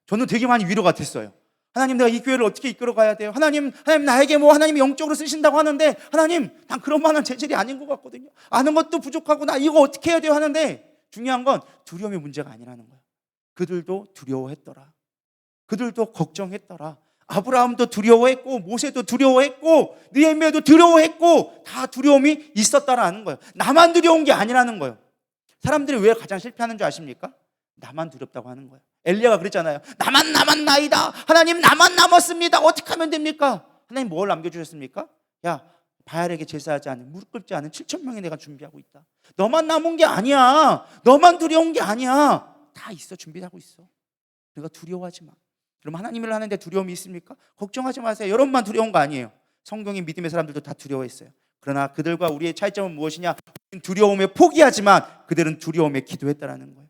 저는 되게 많이 위로가 됐어요. 하나님 내가 이 교회를 어떻게 이끌어가야 돼요? 하나님 나에게 뭐 하나님이 영적으로 쓰신다고 하는데 하나님 난 그런 만한 재질이 아닌 것 같거든요. 아는 것도 부족하고 나 이거 어떻게 해야 돼요? 하는데 중요한 건 두려움의 문제가 아니라는 거예요. 그들도 두려워했더라. 그들도 걱정했더라. 아브라함도 두려워했고 모세도 두려워했고 느헤미야도 두려워했고 다 두려움이 있었다라는 거예요. 나만 두려운 게 아니라는 거예요. 사람들이 왜 가장 실패하는 줄 아십니까? 나만 두렵다고 하는 거예요. 엘리야가 그랬잖아요. 나만 남았나이다. 하나님 나만 남았습니다. 어떻게 하면 됩니까? 하나님 뭘 남겨주셨습니까? 야 바알에게 제사하지 않은 무릎 꿇지 않은 7,000명이 내가 준비하고 있다. 너만 남은 게 아니야. 너만 두려운 게 아니야. 다 있어. 준비하고 있어. 내가 두려워하지 마. 그럼 하나님을 하는데 두려움이 있습니까? 걱정하지 마세요. 여러분만 두려운 거 아니에요. 성경의 믿음의 사람들도 다 두려워했어요. 그러나 그들과 우리의 차이점은 무엇이냐? 두려움에 포기하지만 그들은 두려움에 기도했다라는 거예요.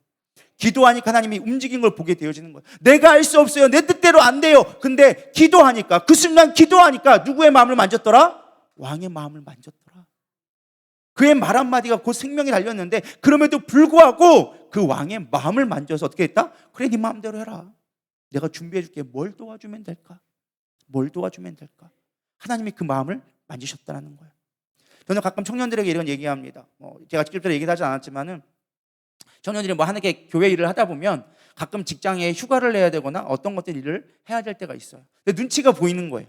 기도하니까 하나님이 움직인 걸 보게 되어지는 거예요. 내가 할 수 없어요. 내 뜻대로 안 돼요. 근데 기도하니까 그 순간 기도하니까 누구의 마음을 만졌더라? 왕의 마음을 만졌더라. 그의 말 한마디가 곧 생명이 달렸는데 그럼에도 불구하고 그 왕의 마음을 만져서 어떻게 했다? 그래 네 마음대로 해라. 내가 준비해 줄게. 뭘 도와주면 될까? 뭘 도와주면 될까? 하나님이 그 마음을 만지셨다는 거예요. 저는 가끔 청년들에게 이런 얘기합니다. 제가 직접적으로 얘기를 하지 않았지만은 청년들이 뭐 하나의 교회 일을 하다 보면 가끔 직장에 휴가를 내야 되거나 어떤 것들 일을 해야 될 때가 있어요. 근데 눈치가 보이는 거예요.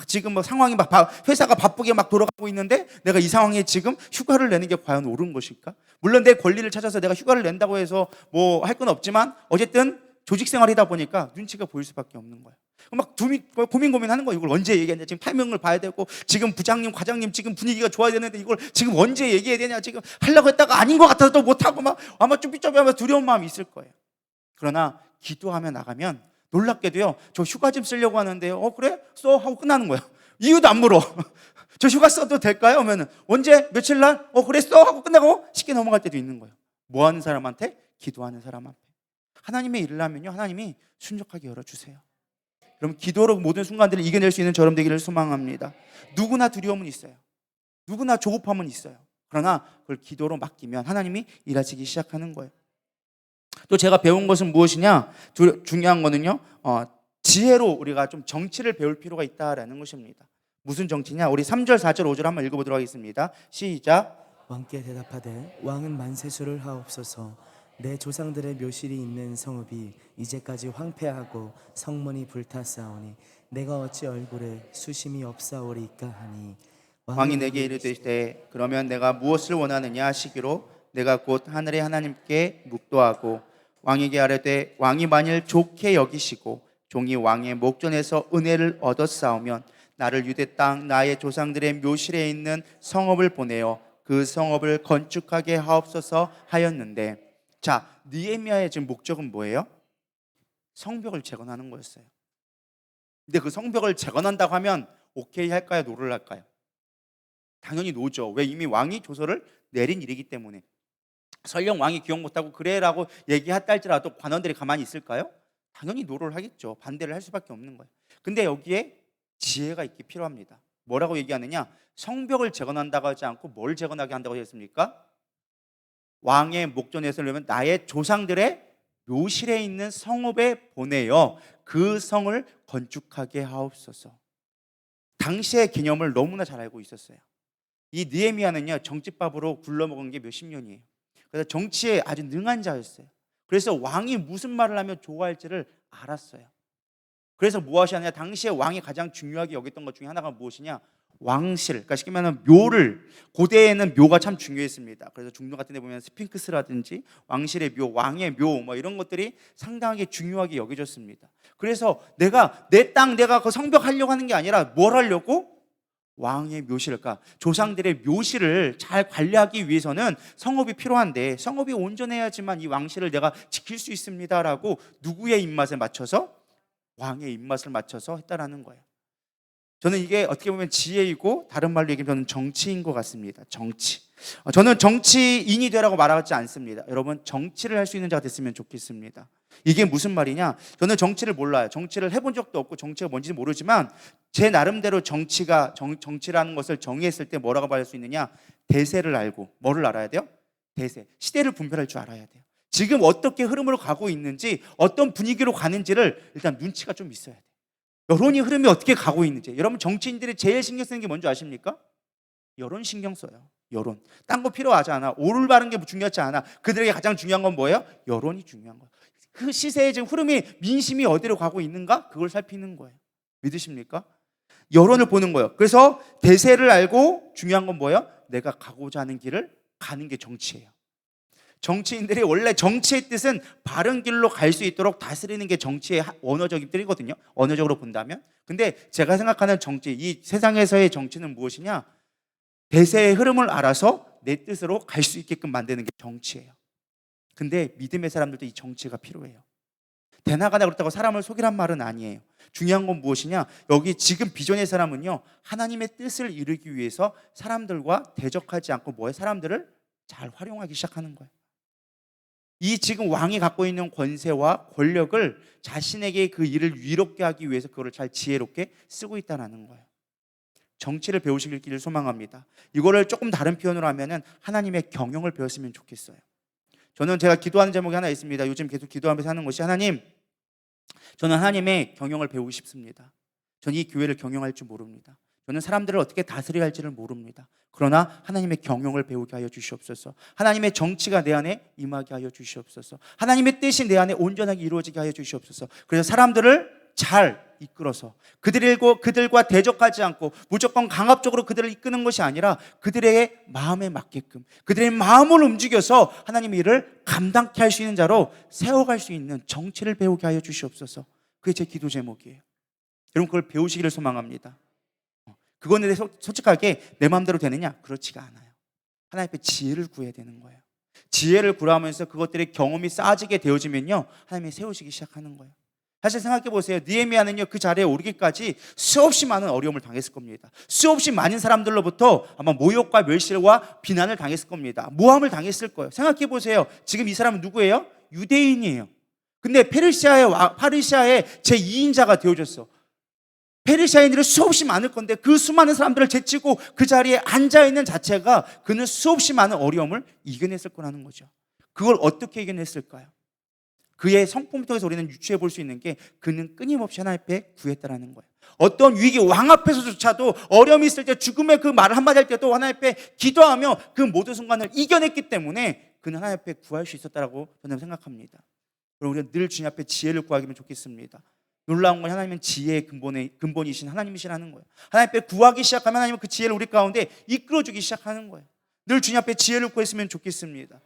지금 뭐 상황이 막 회사가 바쁘게 막 돌아가고 있는데 내가 이 상황에 지금 휴가를 내는 게 과연 옳은 것일까? 물론 내 권리를 찾아서 내가 휴가를 낸다고 해서 뭐 할 건 없지만 어쨌든 조직 생활이다 보니까 눈치가 보일 수밖에 없는 거예요. 막 고민하는 거예요. 이걸 언제 얘기하냐. 지금 타이밍을 봐야 되고 지금 부장님, 과장님 지금 분위기가 좋아야 되는데 이걸 지금 언제 얘기해야 되냐. 지금 하려고 했다가 아닌 것 같아서 또 못하고 막 아마 쭈삣쭈삣하면서 두려운 마음이 있을 거예요. 그러나 기도하며 나가면 놀랍게도요. 저 휴가 좀 쓰려고 하는데요. 그래? 써? 하고 끝나는 거예요. 이유도 안 물어. 저 휴가 써도 될까요? 하면은 언제? 며칠 날? 그래 써? 하고 끝나고 쉽게 넘어갈 때도 있는 거예요. 뭐 하는 사람한테? 기도하는 사람 앞에. 하나님의 일을 하면요. 하나님이 순적하게 열어주세요. 그럼 기도로 모든 순간들을 이겨낼 수 있는 저럼 되기를 소망합니다. 누구나 두려움은 있어요. 누구나 조급함은 있어요. 그러나 그걸 기도로 맡기면 하나님이 일하시기 시작하는 거예요. 또 제가 배운 것은 무엇이냐? 중요한 거는요. 지혜로 우리가 좀 정치를 배울 필요가 있다라는 것입니다. 무슨 정치냐? 우리 3절, 4절, 5절 한번 읽어보도록 하겠습니다. 시작. 왕께 대답하되 왕은 만세수를 하옵소서. 내 조상들의 묘실이 있는 성읍이 이제까지 황폐하고 성문이 불탔사오니 내가 어찌 얼굴에 수심이 없사오리까 하니 왕이 내게 이르되 그러면 내가 무엇을 원하느냐 하시기로 내가 곧 하늘의 하나님께 묵도하고 왕에게 아뢰되 왕이 만일 좋게 여기시고 종이 왕의 목전에서 은혜를 얻었사오면 나를 유대 땅 나의 조상들의 묘실에 있는 성읍을 보내어 그 성읍을 건축하게 하옵소서 하였는데, 자, 느헤미야의 지금 목적은 뭐예요? 성벽을 재건하는 거였어요. 근데 그 성벽을 재건한다고 하면 오케이 할까요? 노를 할까요? 당연히 노죠. 왜? 이미 왕이 조서를 내린 일이기 때문에. 설령 왕이 기억 못하고 그래라고 얘기했다 할지라도 관원들이 가만히 있을까요? 당연히 노를 하겠죠. 반대를 할 수밖에 없는 거예요. 근데 여기에 지혜가 있기 필요합니다. 뭐라고 얘기하느냐? 성벽을 재건한다고 하지 않고 뭘 재건하게 한다고 했습니까? 왕의 목전에서 그러면 나의 조상들의 묘실에 있는 성읍에 보내어 그 성을 건축하게 하옵소서. 당시의 개념을 너무나 잘 알고 있었어요. 이 느헤미야는요 정치밥으로 굴러먹은 게 몇십 년이에요. 그래서 정치에 아주 능한 자였어요. 그래서 왕이 무슨 말을 하면 좋아할지를 알았어요. 그래서 무엇이 하냐, 당시에 왕이 가장 중요하게 여겼던 것 중에 하나가 무엇이냐, 왕실, 그러니까 쉽게 말하면 묘를, 고대에는 묘가 참 중요했습니다. 그래서 중동 같은 데 보면 스핑크스라든지 왕실의 묘, 왕의 묘 뭐 이런 것들이 상당하게 중요하게 여겨졌습니다. 그래서 내가 내 땅, 내가 그 성벽하려고 하는 게 아니라 뭘 하려고? 왕의 묘실, 그러니까 조상들의 묘실을 잘 관리하기 위해서는 성읍이 필요한데 성읍이 온전해야지만 이 왕실을 내가 지킬 수 있습니다라고 누구의 입맛에 맞춰서? 왕의 입맛을 맞춰서 했다라는 거예요. 저는 이게 어떻게 보면 지혜이고 다른 말로 얘기하면 저는 정치인 것 같습니다. 정치. 저는 정치인이 되라고 말하지 않습니다. 여러분, 정치를 할 수 있는 자가 됐으면 좋겠습니다. 이게 무슨 말이냐? 저는 정치를 몰라요. 정치를 해본 적도 없고 정치가 뭔지 모르지만 제 나름대로 정치라는 것을 정의했을 때 뭐라고 말할 수 있느냐? 대세를 알고, 뭐를 알아야 돼요? 대세. 시대를 분별할 줄 알아야 돼요. 지금 어떻게 흐름으로 가고 있는지, 어떤 분위기로 가는지를 일단 눈치가 좀 있어야 돼요. 여론이 흐름이 어떻게 가고 있는지. 여러분, 정치인들이 제일 신경 쓰는 게 뭔지 아십니까? 여론 신경 써요. 여론. 딴 거 필요하지 않아. 올바른 게 중요하지 않아. 그들에게 가장 중요한 건 뭐예요? 여론이 중요한 거예요. 그 시세의 지금 흐름이, 민심이 어디로 가고 있는가? 그걸 살피는 거예요. 믿으십니까? 여론을 보는 거예요. 그래서 대세를 알고 중요한 건 뭐예요? 내가 가고자 하는 길을 가는 게 정치예요. 정치인들이 원래 정치의 뜻은 바른 길로 갈 수 있도록 다스리는 게 정치의 원어적인 뜻이거든요. 언어적으로 본다면. 근데 제가 생각하는 정치, 이 세상에서의 정치는 무엇이냐? 대세의 흐름을 알아서 내 뜻으로 갈 수 있게끔 만드는 게 정치예요. 근데 믿음의 사람들도 이 정치가 필요해요. 대나가나 그렇다고 사람을 속이란 말은 아니에요. 중요한 건 무엇이냐? 여기 지금 비전의 사람은요, 하나님의 뜻을 이루기 위해서 사람들과 대적하지 않고 뭐에 사람들을 잘 활용하기 시작하는 거예요. 이 지금 왕이 갖고 있는 권세와 권력을 자신에게 그 일을 위롭게 하기 위해서 그거를 잘 지혜롭게 쓰고 있다는 거예요. 정치를 배우시길 소망합니다. 이거를 조금 다른 표현으로 하면은 하나님의 경영을 배웠으면 좋겠어요. 저는 제가 기도하는 제목이 하나 있습니다. 요즘 계속 기도하면서 하는 것이, 하나님, 저는 하나님의 경영을 배우고 싶습니다. 저는 이 교회를 경영할 줄 모릅니다. 저는 사람들을 어떻게 다스려야 할지를 모릅니다. 그러나 하나님의 경영을 배우게 하여 주시옵소서. 하나님의 정치가 내 안에 임하게 하여 주시옵소서. 하나님의 뜻이 내 안에 온전하게 이루어지게 하여 주시옵소서. 그래서 사람들을 잘 이끌어서 그들과 대적하지 않고 무조건 강압적으로 그들을 이끄는 것이 아니라 그들의 마음에 맞게끔 그들의 마음을 움직여서 하나님의 일을 감당케 할 수 있는 자로 세워갈 수 있는 정치를 배우게 하여 주시옵소서. 그게 제 기도 제목이에요. 여러분, 그걸 배우시기를 소망합니다. 그거에 대해서 솔직하게 내 마음대로 되느냐? 그렇지가 않아요. 하나님 앞에 지혜를 구해야 되는 거예요. 지혜를 구하면서 그것들의 경험이 쌓아지게 되어지면요, 하나님이 세우시기 시작하는 거예요. 사실 생각해 보세요. 느헤미야는요, 그 자리에 오르기까지 수없이 많은 어려움을 당했을 겁니다. 수없이 많은 사람들로부터 아마 모욕과 멸시와 비난을 당했을 겁니다. 모함을 당했을 거예요. 생각해 보세요. 지금 이 사람은 누구예요? 유대인이에요. 근데 페르시아의 제2인자가 되어졌어. 페르시아인들이 수없이 많을 건데 그 수많은 사람들을 제치고 그 자리에 앉아있는 자체가 그는 수없이 많은 어려움을 이겨냈을 거라는 거죠. 그걸 어떻게 이겨냈을까요? 그의 성품을 통해서 우리는 유추해 볼 수 있는 게, 그는 끊임없이 하나님 앞에 구했다라는 거예요. 어떤 위기, 왕 앞에서조차도 어려움이 있을 때, 죽음의 그 말을 한마디 할 때도 하나님 앞에 기도하며 그 모든 순간을 이겨냈기 때문에 그는 하나님 앞에 구할 수 있었다라고 저는 생각합니다. 그럼 우리가 늘 주님 앞에 지혜를 구하기면 좋겠습니다. 놀라운 건 하나님은 지혜의 근본이신 하나님이시라는 거예요. 하나님 앞에 구하기 시작하면 하나님은 그 지혜를 우리 가운데 이끌어주기 시작하는 거예요. 늘 주님 앞에 지혜를 구했으면 좋겠습니다.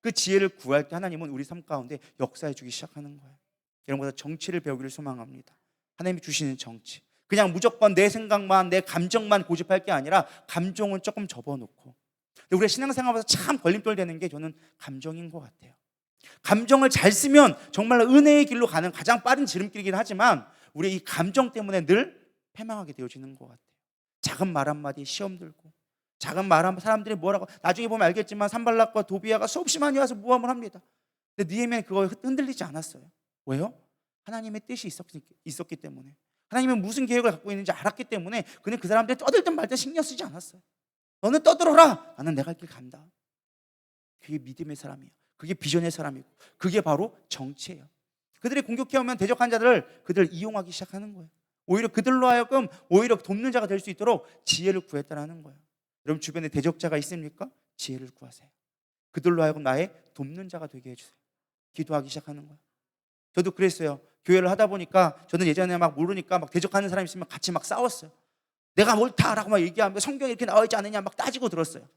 그 지혜를 구할 때 하나님은 우리 삶 가운데 역사해 주기 시작하는 거예요. 이런 것보다 정치를 배우기를 소망합니다. 하나님이 주시는 정치, 그냥 무조건 내 생각만, 내 감정만 고집할 게 아니라 감정은 조금 접어놓고. 근데 우리가 신앙생활에서 참 걸림돌 되는 게 저는 감정인 것 같아요. 감정을 잘 쓰면 정말 은혜의 길로 가는 가장 빠른 지름길이긴 하지만 우리 이 감정 때문에 늘 패망하게 되어지는 것 같아요. 작은 말 한마디 시험 들고, 작은 말 한마디 사람들이 뭐라고, 나중에 보면 알겠지만 산발락과 도비아가 수없이 많이 와서 모함을 합니다. 근데 느헤미야는 그거에 흔들리지 않았어요. 왜요? 하나님의 뜻이 있었기 때문에, 하나님은 무슨 계획을 갖고 있는지 알았기 때문에 그는 그 사람들이 떠들든 말든 신경 쓰지 않았어요. 너는 떠들어라, 나는 내가 갈 길 간다. 그게 믿음의 사람이에요. 그게 비전의 사람이고, 그게 바로 정치예요. 그들이 공격해오면 대적한 자들을 그들을 이용하기 시작하는 거예요. 오히려 그들로 하여금 오히려 돕는 자가 될 수 있도록 지혜를 구했다라는 거예요. 여러분 주변에 대적자가 있습니까? 지혜를 구하세요. 그들로 하여금 나의 돕는 자가 되게 해주세요. 기도하기 시작하는 거예요. 저도 그랬어요. 교회를 하다 보니까 저는 예전에 막 모르니까 막 대적하는 사람이 있으면 같이 막 싸웠어요. 내가 옳다라고 막 얘기하면 성경에 이렇게 나와 있지 않느냐 막 따지고 들었어요.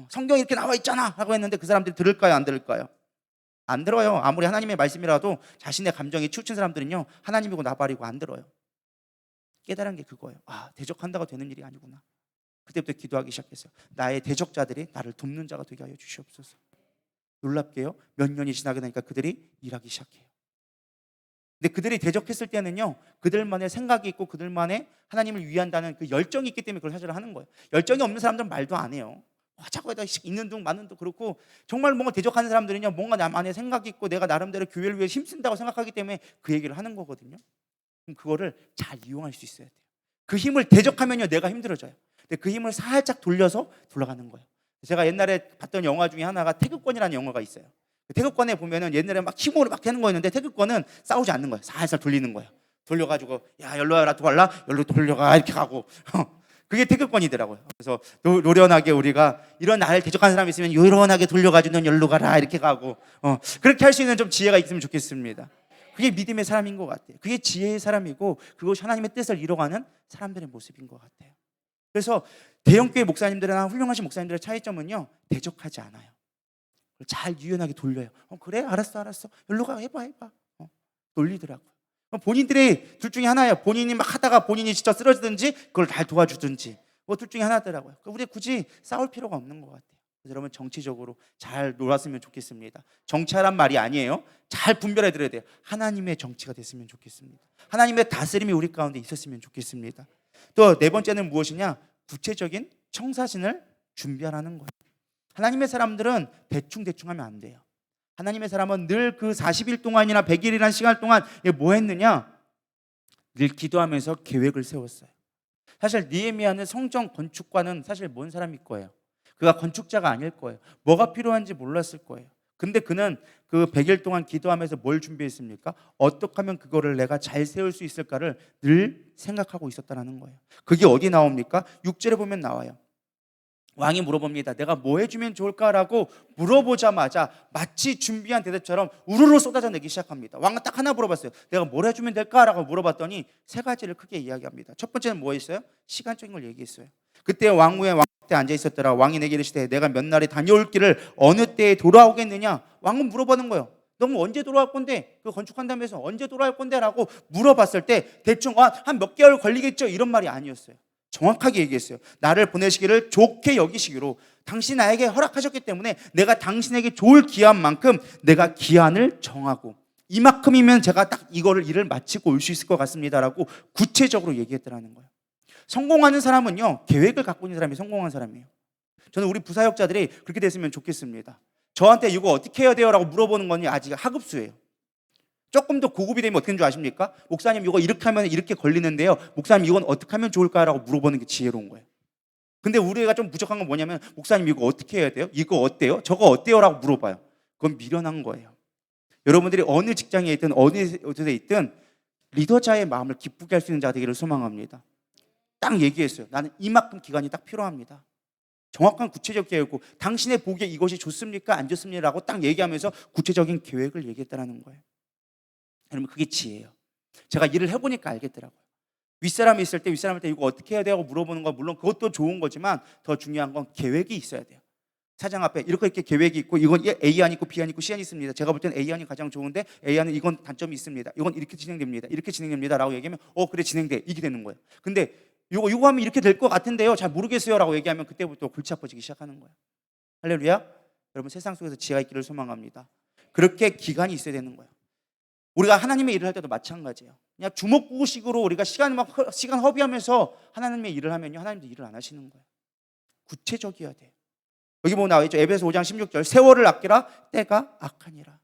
성경에 이렇게 나와 있잖아 라고 했는데 그 사람들이 들을까요 안 들을까요? 안 들어요. 아무리 하나님의 말씀이라도 자신의 감정에 치우친 사람들은요 하나님이고 나발이고 안 들어요. 깨달은 게 그거예요. 아, 대적한다고 되는 일이 아니구나. 그때부터 기도하기 시작했어요. 나의 대적자들이 나를 돕는 자가 되게 하여 주시옵소서. 놀랍게요 몇 년이 지나게 되니까 그들이 일하기 시작해요. 근데 그들이 대적했을 때는요 그들만의 생각이 있고 그들만의 하나님을 위한다는 그 열정이 있기 때문에 그걸 사실 하는 거예요. 열정이 없는 사람들은 말도 안 해요. 자꾸 있는 둥 마는 둥 그렇고, 정말 뭔가 대적하는 사람들은요 뭔가 나만의 생각이 있고 내가 나름대로 교회를 위해 힘쓴다고 생각하기 때문에 그 얘기를 하는 거거든요. 그럼 그거를 잘 이용할 수 있어야 돼요. 그 힘을 대적하면요 내가 힘들어져요. 근데 그 힘을 살짝 돌려서 돌아가는 거예요. 제가 옛날에 봤던 영화 중에 하나가 태극권이라는 영화가 있어요. 태극권에 보면은 옛날에 막 힘으로 막 하는 거였는데 태극권은 싸우지 않는 거예요. 살살 돌리는 거예요. 돌려가지고 야 열로 와라 도발라 열로 돌려가 이렇게 가고 그게 태극권이더라고요. 그래서 노련하게 우리가 이런 나를 대적하는 사람이 있으면 요란하게 돌려가지고 넌 열로 가라 이렇게 가고 그렇게 할 수 있는 좀 지혜가 있으면 좋겠습니다. 그게 믿음의 사람인 것 같아요. 그게 지혜의 사람이고 그것이 하나님의 뜻을 이뤄가는 사람들의 모습인 것 같아요. 그래서 대형교회 목사님들이나 훌륭하신 목사님들의 차이점은요 대적하지 않아요. 잘 유연하게 돌려요. 그래 알았어 열로 가 해봐 돌리더라고요. 본인들이 둘 중에 하나예요. 본인이 막 하다가 본인이 진짜 쓰러지든지 그걸 잘 도와주든지 뭐 둘 중에 하나더라고요. 우리 굳이 싸울 필요가 없는 것 같아요. 그래서 여러분 정치적으로 잘 놀았으면 좋겠습니다. 정치하란 말이 아니에요. 잘 분별해 드려야 돼요. 하나님의 정치가 됐으면 좋겠습니다. 하나님의 다스림이 우리 가운데 있었으면 좋겠습니다. 또 네 번째는 무엇이냐? 구체적인 청사진을 준비하라는 거예요. 하나님의 사람들은 대충 하면 안 돼요. 하나님의 사람은 늘 그 40일 동안이나 100일이라는 시간 동안 뭐 했느냐? 늘 기도하면서 계획을 세웠어요. 사실 느헤미야는 성전 건축과는 사실 뭔 사람일 거예요. 그가 건축자가 아닐 거예요. 뭐가 필요한지 몰랐을 거예요. 근데 그는 그 100일 동안 기도하면서 뭘 준비했습니까? 어떻게 하면 그거를 내가 잘 세울 수 있을까를 늘 생각하고 있었다는 거예요. 그게 어디 나옵니까? 6절에 보면 나와요. 왕이 물어봅니다. 내가 뭐 해주면 좋을까라고 물어보자마자 마치 준비한 대답처럼 우르르 쏟아져 내기 시작합니다. 왕은 딱 하나 물어봤어요. 내가 뭘 해주면 될까라고 물어봤더니 세 가지를 크게 이야기합니다. 첫 번째는 뭐 했어요? 시간적인 걸 얘기했어요. 그때 왕후에 왕때 앉아 있었더라. 왕이 내게 이르시되 내가 몇 날에 다녀올 길을 어느 때에 돌아오겠느냐? 왕은 물어보는 거예요. 너무 언제 돌아올 건데? 그 건축한다면서 언제 돌아올 건데? 라고 물어봤을 때 대충 한 몇 개월 걸리겠죠? 이런 말이 아니었어요. 정확하게 얘기했어요. 나를 보내시기를 좋게 여기시기로 당신 나에게 허락하셨기 때문에 내가 당신에게 좋을 기한만큼 내가 기한을 정하고 이만큼이면 제가 딱 이거를 일을 마치고 올 수 있을 것 같습니다라고 구체적으로 얘기했더라는 거예요. 성공하는 사람은요 계획을 갖고 있는 사람이 성공한 사람이에요. 저는 우리 부사역자들이 그렇게 됐으면 좋겠습니다. 저한테 이거 어떻게 해야 돼요? 라고 물어보는 건 아직 하급수예요. 조금 더 고급이 되면 어떻게 하는 줄 아십니까? 목사님 이거 이렇게 하면 이렇게 걸리는데요, 목사님 이건 어떻게 하면 좋을까요? 라고 물어보는 게 지혜로운 거예요. 근데 우리가 좀 부족한 건 뭐냐면 목사님 이거 어떻게 해야 돼요? 이거 어때요? 저거 어때요? 라고 물어봐요. 그건 미련한 거예요. 여러분들이 어느 직장에 있든 어느 곳에 있든 리더자의 마음을 기쁘게 할 수 있는 자가 되기를 소망합니다. 딱 얘기했어요. 나는 이만큼 기간이 딱 필요합니다. 정확한 구체적 계획이고 당신의 보기에 이것이 좋습니까? 안 좋습니까? 라고 딱 얘기하면서 구체적인 계획을 얘기했다는 거예요. 여러분 그게 지혜예요. 제가 일을 해보니까 알겠더라고요. 윗사람이 있을 때 윗사람한테 이거 어떻게 해야 되고 물어보는 건 물론 그것도 좋은 거지만 더 중요한 건 계획이 있어야 돼요. 사장 앞에 이렇게 계획이 있고 이건 A안 있고 B안 있고 C안 있습니다. 제가 볼 때는 A안이 가장 좋은데 A안은 이건 단점이 있습니다. 이건 이렇게 진행됩니다. 이렇게 진행됩니다. 라고 얘기하면 그래 진행돼. 이게 되는 거예요. 근데 이거 하면 이렇게 될 것 같은데요. 잘 모르겠어요. 라고 얘기하면 그때부터 골치 아파지기 시작하는 거예요. 할렐루야. 여러분 세상 속에서 지혜가 있기를 소망합니다. 그렇게 기간이 있어야 되는 거예요. 우리가 하나님의 일을 할 때도 마찬가지예요. 그냥 주먹구구식으로 우리가 시간 허비하면서 하나님의 일을 하면요 하나님도 일을 안 하시는 거예요. 구체적이어야 돼요. 여기 보면 나와 있죠. 에베소 5장 16절 세월을 아끼라 때가 악하니라.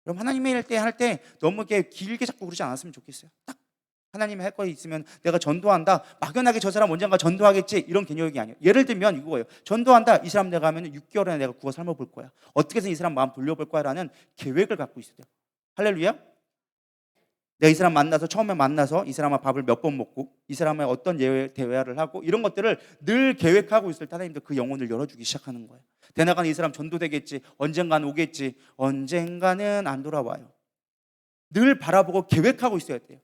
그럼 하나님의 일 할 때 너무 이렇게 길게 자꾸 그러지 않았으면 좋겠어요. 딱 하나님이 할 거 있으면 내가 전도한다. 막연하게 저 사람 언젠가 전도하겠지 이런 개념이 아니에요. 예를 들면 이거예요. 전도한다. 이 사람 내가 하면 6개월 안에 내가 구워 삶아볼 거야. 어떻게 해서 이 사람 마음 돌려볼 거야 라는 계획을 갖고 있어야 돼요. 할렐루야. 내가 이 사람 만나서 처음에 만나서 이 사람과 밥을 몇 번 먹고 이 사람의 어떤 대화를 하고 이런 것들을 늘 계획하고 있을 때 하나님도 그 영혼을 열어주기 시작하는 거예요. 대나가는 이 사람 전도되겠지, 언젠가는 오겠지, 언젠가는 안 돌아와요. 늘 바라보고 계획하고 있어야 돼요.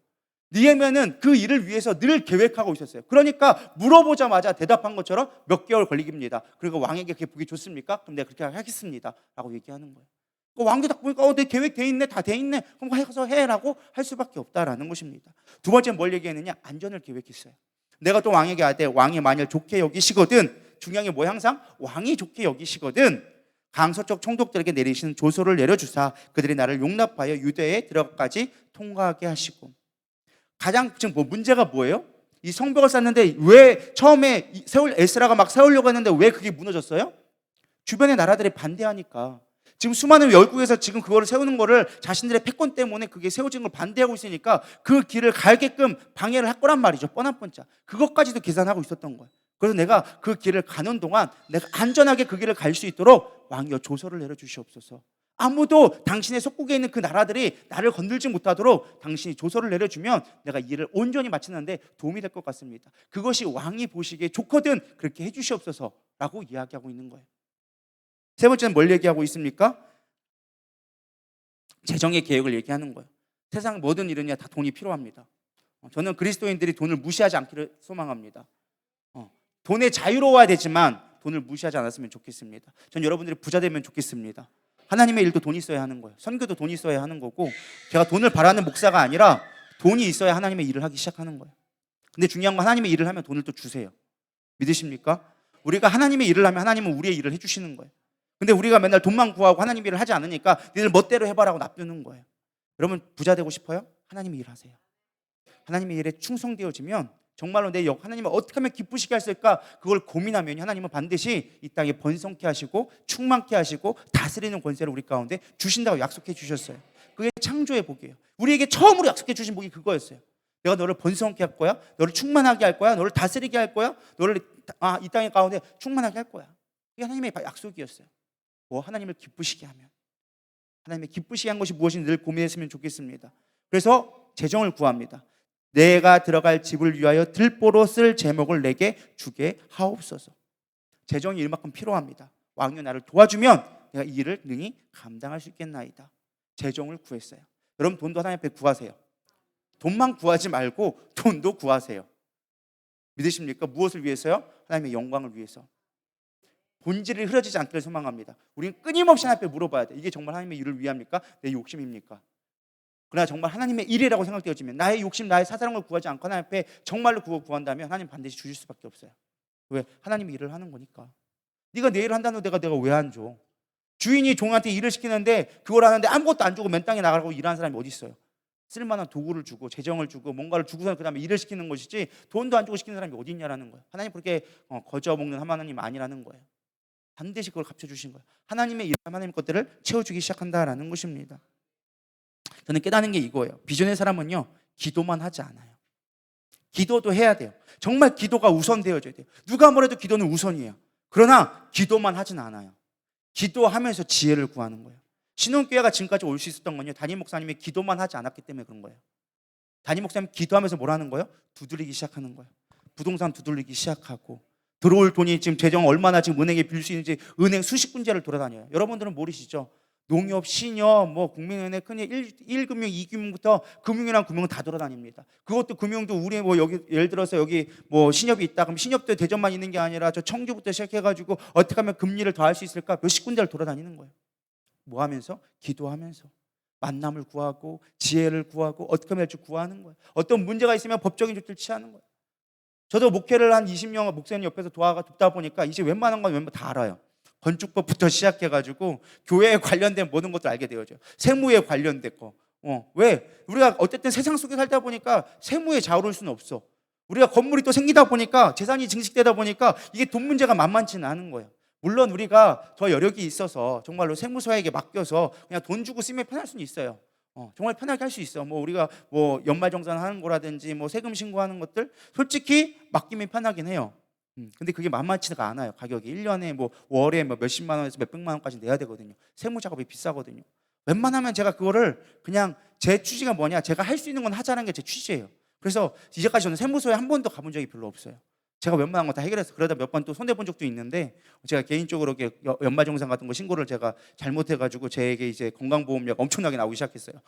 느헤미야는 그 일을 위해서 늘 계획하고 있었어요. 그러니까 물어보자마자 대답한 것처럼 몇 개월 걸리깁니다. 그리고 왕에게 그게 보기 좋습니까? 그럼 내가 그렇게 하겠습니다 라고 얘기하는 거예요. 왕도 딱 보니까 내 계획 돼 있네, 다 돼 있네, 그럼 해서 해라고 할 수밖에 없다라는 것입니다. 두 번째 뭘 얘기했느냐? 안전을 계획했어요. 내가 또 왕에게 할 때 왕이 만일 좋게 여기시거든, 중요한 게 뭐야? 항상 왕이 좋게 여기시거든 강서쪽 총독들에게 내리시는 조서를 내려주사 그들이 나를 용납하여 유대에 들어가까지 통과하게 하시고. 가장 지금 문제가 뭐예요? 이 성벽을 쌓는데 왜 처음에 에스라가 막 세우려고 했는데 왜 그게 무너졌어요? 주변의 나라들이 반대하니까. 지금 수많은 열국에서 지금 그거를 세우는 거를 자신들의 패권 때문에 그게 세워진 걸 반대하고 있으니까 그 길을 가게끔 방해를 할 거란 말이죠. 뻔한 뻔짜. 그것까지도 계산하고 있었던 거예요. 그래서 내가 그 길을 가는 동안 내가 안전하게 그 길을 갈 수 있도록 왕이여 조서를 내려주시옵소서. 아무도 당신의 속국에 있는 그 나라들이 나를 건들지 못하도록 당신이 조서를 내려주면 내가 이 일을 온전히 마치는데 도움이 될 것 같습니다. 그것이 왕이 보시기에 좋거든 그렇게 해주시옵소서라고 이야기하고 있는 거예요. 세 번째는 뭘 얘기하고 있습니까? 재정의 계획을 얘기하는 거예요. 세상 모든 일은요 다 돈이 필요합니다. 저는 그리스도인들이 돈을 무시하지 않기를 소망합니다. 돈에 자유로워야 되지만 돈을 무시하지 않았으면 좋겠습니다. 전 여러분들이 부자 되면 좋겠습니다. 하나님의 일도 돈이 있어야 하는 거예요. 선교도 돈이 있어야 하는 거고, 제가 돈을 바라는 목사가 아니라 돈이 있어야 하나님의 일을 하기 시작하는 거예요. 근데 중요한 건 하나님의 일을 하면 돈을 또 주세요. 믿으십니까? 우리가 하나님의 일을 하면 하나님은 우리의 일을 해주시는 거예요. 근데 우리가 맨날 돈만 구하고 하나님의 일을 하지 않으니까 니들 멋대로 해봐라고 놔두는 거예요. 여러분 부자 되고 싶어요? 하나님의 일 하세요. 하나님의 일에 충성되어지면 정말로 하나님을 어떻게 하면 기쁘시게 하실까 그걸 고민하면 하나님은 반드시 이 땅에 번성케 하시고 충만케 하시고 다스리는 권세를 우리 가운데 주신다고 약속해 주셨어요. 그게 창조의 복이에요. 우리에게 처음으로 약속해 주신 복이 그거였어요. 내가 너를 번성케 할 거야, 너를 충만하게 할 거야, 너를 다스리게 할 거야, 너를 이 땅의 가운데 충만하게 할 거야. 이게 하나님의 약속이었어요. 하나님을 기쁘시게 하면, 하나님의 기쁘시게 한 것이 무엇인지 늘 고민했으면 좋겠습니다. 그래서 재정을 구합니다. 내가 들어갈 집을 위하여 들보로 쓸 제목을 내게 주게 하옵소서. 재정이 일만큼 필요합니다. 왕이 나를 도와주면 내가 이 일을 능히 감당할 수 있겠나이다. 재정을 구했어요. 여러분 돈도 하나님 앞에 구하세요. 돈만 구하지 말고 돈도 구하세요. 믿으십니까? 무엇을 위해서요? 하나님의 영광을 위해서. 본질이 흐려지지 않기를 소망합니다. 우리는 끊임없이 하나님 앞에 물어봐야 돼. 이게 정말 하나님의 일을 위함입니까? 내 욕심입니까? 그러나 정말 하나님의 일이라고 생각되어지면 나의 욕심, 나의 사사랑을 구하지 않고 하나님 앞에 정말로 그거 구한다면 하나님 반드시 주실 수밖에 없어요. 왜? 하나님이 일을 하는 거니까. 네가 내 일을 한다는 내가 왜 안 줘? 주인이 종한테 일을 시키는데 그걸 하는데 아무것도 안 주고 맨 땅에 나가고 일하는 사람이 어디 있어요? 쓸만한 도구를 주고 재정을 주고 뭔가를 주고서 그 다음에 일을 시키는 것이지 돈도 안 주고 시키는 사람이 어디 있냐라는 거예요. 하나님 그렇게 거저먹는 하나님 아니라는 거예요. 반드시 그걸 갚쳐주신 거예요. 하나님의 일, 하나님의 것들을 채워주기 시작한다라는 것입니다. 저는 깨닫는 게 이거예요. 비전의 사람은요 기도만 하지 않아요. 기도도 해야 돼요. 정말 기도가 우선되어져야 돼요. 누가 뭐래도 기도는 우선이에요. 그러나 기도만 하진 않아요. 기도하면서 지혜를 구하는 거예요. 신혼교회가 지금까지 올 수 있었던 건요 담임 목사님이 기도만 하지 않았기 때문에 그런 거예요. 담임 목사님 기도하면서 뭘 하는 거예요? 두드리기 시작하는 거예요. 부동산 두드리기 시작하고 들어올 돈이 지금 재정 얼마나 지금 은행에 빌릴 수 있는지 은행 수십 군데를 돌아다녀요. 여러분들은 모르시죠? 농협, 신협, 국민은행, 큰일 1금융, 2금융부터 금융이랑 금융은 다 돌아다닙니다. 그것도 금융도 우리 여기 예를 들어서 여기 신협이 있다 그럼 신협도 대전만 있는 게 아니라 저 청주부터 시작해가지고 어떻게 하면 금리를 더 할 수 있을까 몇십 군데를 돌아다니는 거예요. 뭐 하면서? 기도하면서 만남을 구하고 지혜를 구하고 어떻게 하면 할지 구하는 거예요. 어떤 문제가 있으면 법적인 조치를 취하는 거예요. 저도 목회를 한 20년 목사님 옆에서 돕다 보니까 이제 웬만한 건 다 알아요. 건축법부터 시작해가지고 교회에 관련된 모든 것도 알게 되어져요. 세무에 관련된 거. 왜? 우리가 어쨌든 세상 속에 살다 보니까 세무에 자유로울 수는 없어. 우리가 건물이 또 생기다 보니까 재산이 증식되다 보니까 이게 돈 문제가 만만치는 않은 거예요. 물론 우리가 더 여력이 있어서 정말로 세무서에게 맡겨서 그냥 돈 주고 쓰면 편할 수는 있어요. 정말 편하게 할 수 있어. 우리가 연말정산 하는 거라든지 세금 신고하는 것들 솔직히 맡기면 편하긴 해요. 근데 그게 만만치가 않아요. 가격이 1년에 월에 몇십만 원에서 몇백만 원까지 내야 되거든요. 세무 작업이 비싸거든요. 웬만하면 제가 그거를 그냥 제 취지가 뭐냐? 제가 할 수 있는 건 하자는 게 제 취지예요. 그래서 이제까지 저는 세무서에 한 번도 가본 적이 별로 없어요. 제가 웬만한 거 다 해결해서 그러다 몇 번 또 손해본 적도 있는데, 제가 개인적으로 이렇게 연말정산 같은 거 신고를 제가 잘못해가지고 제게 이제 건강보험료가 엄청나게 나오기 시작했어요.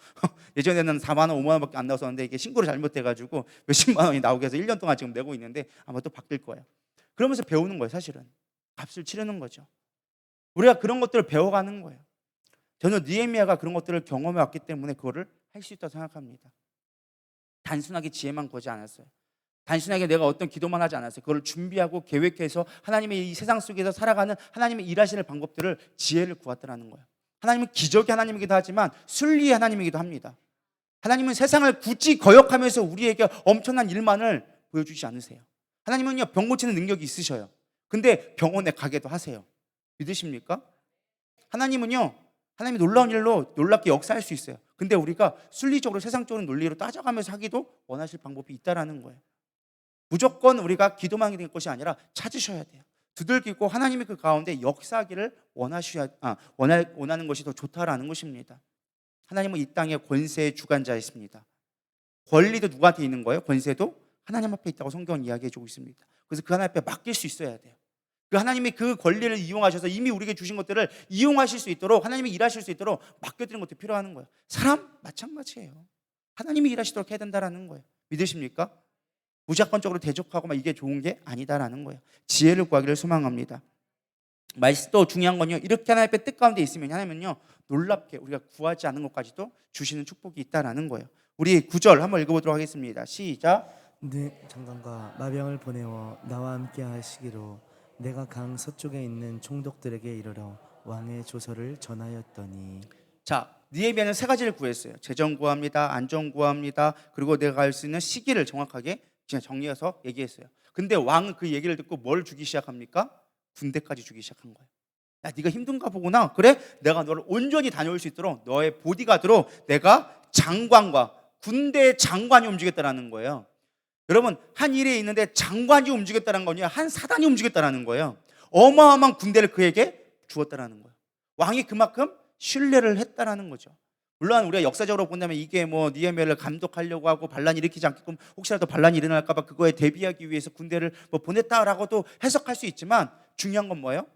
예전에는 4만 원, 5만 원밖에 안 나왔었는데 이게 신고를 잘못해가지고 몇십만 원이 나오게 해서 1년 동안 지금 내고 있는데 아마 또 바뀔 거예요. 그러면서 배우는 거예요. 사실은 값을 치르는 거죠. 우리가 그런 것들을 배워가는 거예요. 저는 느헤미야가 그런 것들을 경험해 왔기 때문에 그거를 할 수 있다고 생각합니다. 단순하게 지혜만 구하지 않았어요. 단순하게 내가 어떤 기도만 하지 않았어요. 그걸 준비하고 계획해서 하나님의 이 세상 속에서 살아가는 하나님의 일하시는 방법들을, 지혜를 구했다는 거예요. 하나님은 기적의 하나님이기도 하지만 순리의 하나님이기도 합니다. 하나님은 세상을 굳이 거역하면서 우리에게 엄청난 일만을 보여주지 않으세요. 하나님은요, 병 고치는 능력이 있으셔요. 근데 병원에 가게도 하세요. 믿으십니까? 하나님은요, 하나님이 놀라운 일로 놀랍게 역사할 수 있어요. 근데 우리가 순리적으로 세상적인 논리로 따져가면서 하기도 원하실 방법이 있다라는 거예요. 무조건 우리가 기도만 하는 것이 아니라 찾으셔야 돼요. 두들기고 하나님이 그 가운데 역사하기를 원하는 것이 더 좋다라는 것입니다. 하나님은 이 땅의 권세의 주관자이십니다. 권리도 누구한테 있는 거예요? 권세도 하나님 앞에 있다고 성경은 이야기해주고 있습니다. 그래서 그 하나님 앞에 맡길 수 있어야 돼요. 그 하나님이 그 권리를 이용하셔서 이미 우리에게 주신 것들을 이용하실 수 있도록, 하나님이 일하실 수 있도록 맡겨드리는 것도 필요한 거예요. 사람 마찬가지예요. 하나님이 일하시도록 해야 된다는 거예요. 믿으십니까? 무조건적으로 대적하고 막 이게 좋은 게 아니다라는 거예요. 지혜를 구하기를 소망합니다. 또 중요한 건요, 이렇게 하나님 앞에 뜻 가운데 있으면 하나님은요, 놀랍게 우리가 구하지 않은 것까지도 주시는 축복이 있다라는 거예요. 우리 9절 한번 읽어보도록 하겠습니다. 시작. 네 장관과 마병을 보내어 나와 함께 하시기로 내가 강 서쪽에 있는 총독들에게 이르러 왕의 조서를 전하였더니. 자, 느헤미야는 세 가지를 구했어요. 재정 구합니다. 안전 구합니다. 그리고 내가 갈 수 있는 시기를 정확하게 정리해서 얘기했어요. 근데 왕은 그 얘기를 듣고 뭘 주기 시작합니까? 군대까지 주기 시작한 거예요. 야, 네가 힘든가 보구나. 그래? 내가 너를 온전히 다녀올 수 있도록 너의 보디가드로 내가 장관과 군대의 장관이 움직였다는 거예요. 여러분, 한 일에 있는데 장관이 움직였다는 거냐, 한 사단이 움직였다는 거예요. 어마어마한 군대를 그에게 주었다는 거예요. 왕이 그만큼 신뢰를 했다는 거죠. 물론 우리가 역사적으로 본다면 이게 뭐 느헤미야를 감독하려고 하고 반란이 일으키지 않게끔 혹시라도 반란이 일어날까 봐 그거에 대비하기 위해서 군대를 뭐 보냈다라고도 해석할 수 있지만, 중요한 건 뭐예요?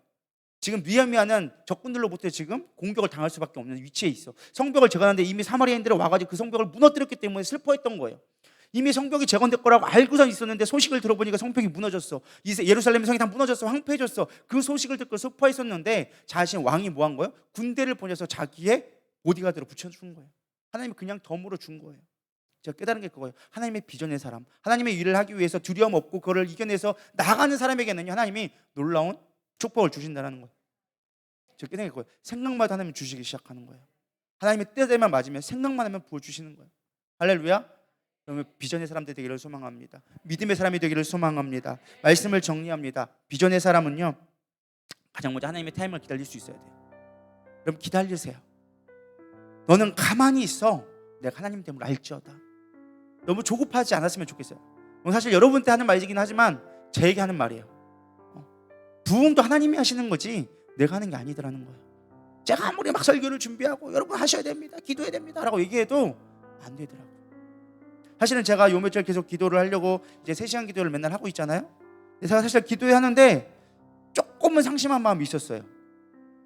지금 느헤미야는 적군들로부터 지금 공격을 당할 수밖에 없는 위치에 있어. 성벽을 재건하는데 이미 사마리아인들이 와가지고 그 성벽을 무너뜨렸기 때문에 슬퍼했던 거예요. 이미 성벽이 재건될 거라고 알고선 있었는데 소식을 들어보니까 성벽이 무너졌어. 예루살렘 성이 다 무너졌어. 황폐해졌어. 그 소식을 듣고 슬퍼했었는데 자신 왕이 뭐 한 거예요? 군대를 보내서 자기의 보디가드로 붙여준 거예요. 하나님이 그냥 덤으로 준 거예요. 제가 깨달은 게 그거예요. 하나님의 비전의 사람, 하나님의 일을 하기 위해서 두려움 없고 그거를 이겨내서 나가는 사람에게는요, 하나님이 놀라운 축복을 주신다는 거예요. 제가 깨달은 게 그거예요. 생각마다 하나님이 주시기 시작하는 거예요. 하나님의 때에만 맞으면 생각만 하면 부어주시는 거예요. 할렐루야. 그러면 비전의 사람들이 되기를 소망합니다. 믿음의 사람이 되기를 소망합니다. 말씀을 정리합니다. 비전의 사람은요, 가장 먼저 하나님의 타임을 기다릴 수 있어야 돼요. 그럼 기다리세요. 너는 가만히 있어. 내가 하나님 때문에 알지어다. 너무 조급하지 않았으면 좋겠어요. 사실 여러분한테 하는 말이긴 하지만 저에게 하는 말이에요. 부흥도 하나님이 하시는 거지 내가 하는 게 아니더라는 거예요. 제가 아무리 막 설교를 준비하고 여러분 하셔야 됩니다, 기도해야 됩니다 라고 얘기해도 안 되더라고요. 사실은 제가 요 며칠 계속 기도를 하려고 이제 3시간 기도를 맨날 하고 있잖아요. 제가 사실 기도해 하는데 조금은 상심한 마음이 있었어요.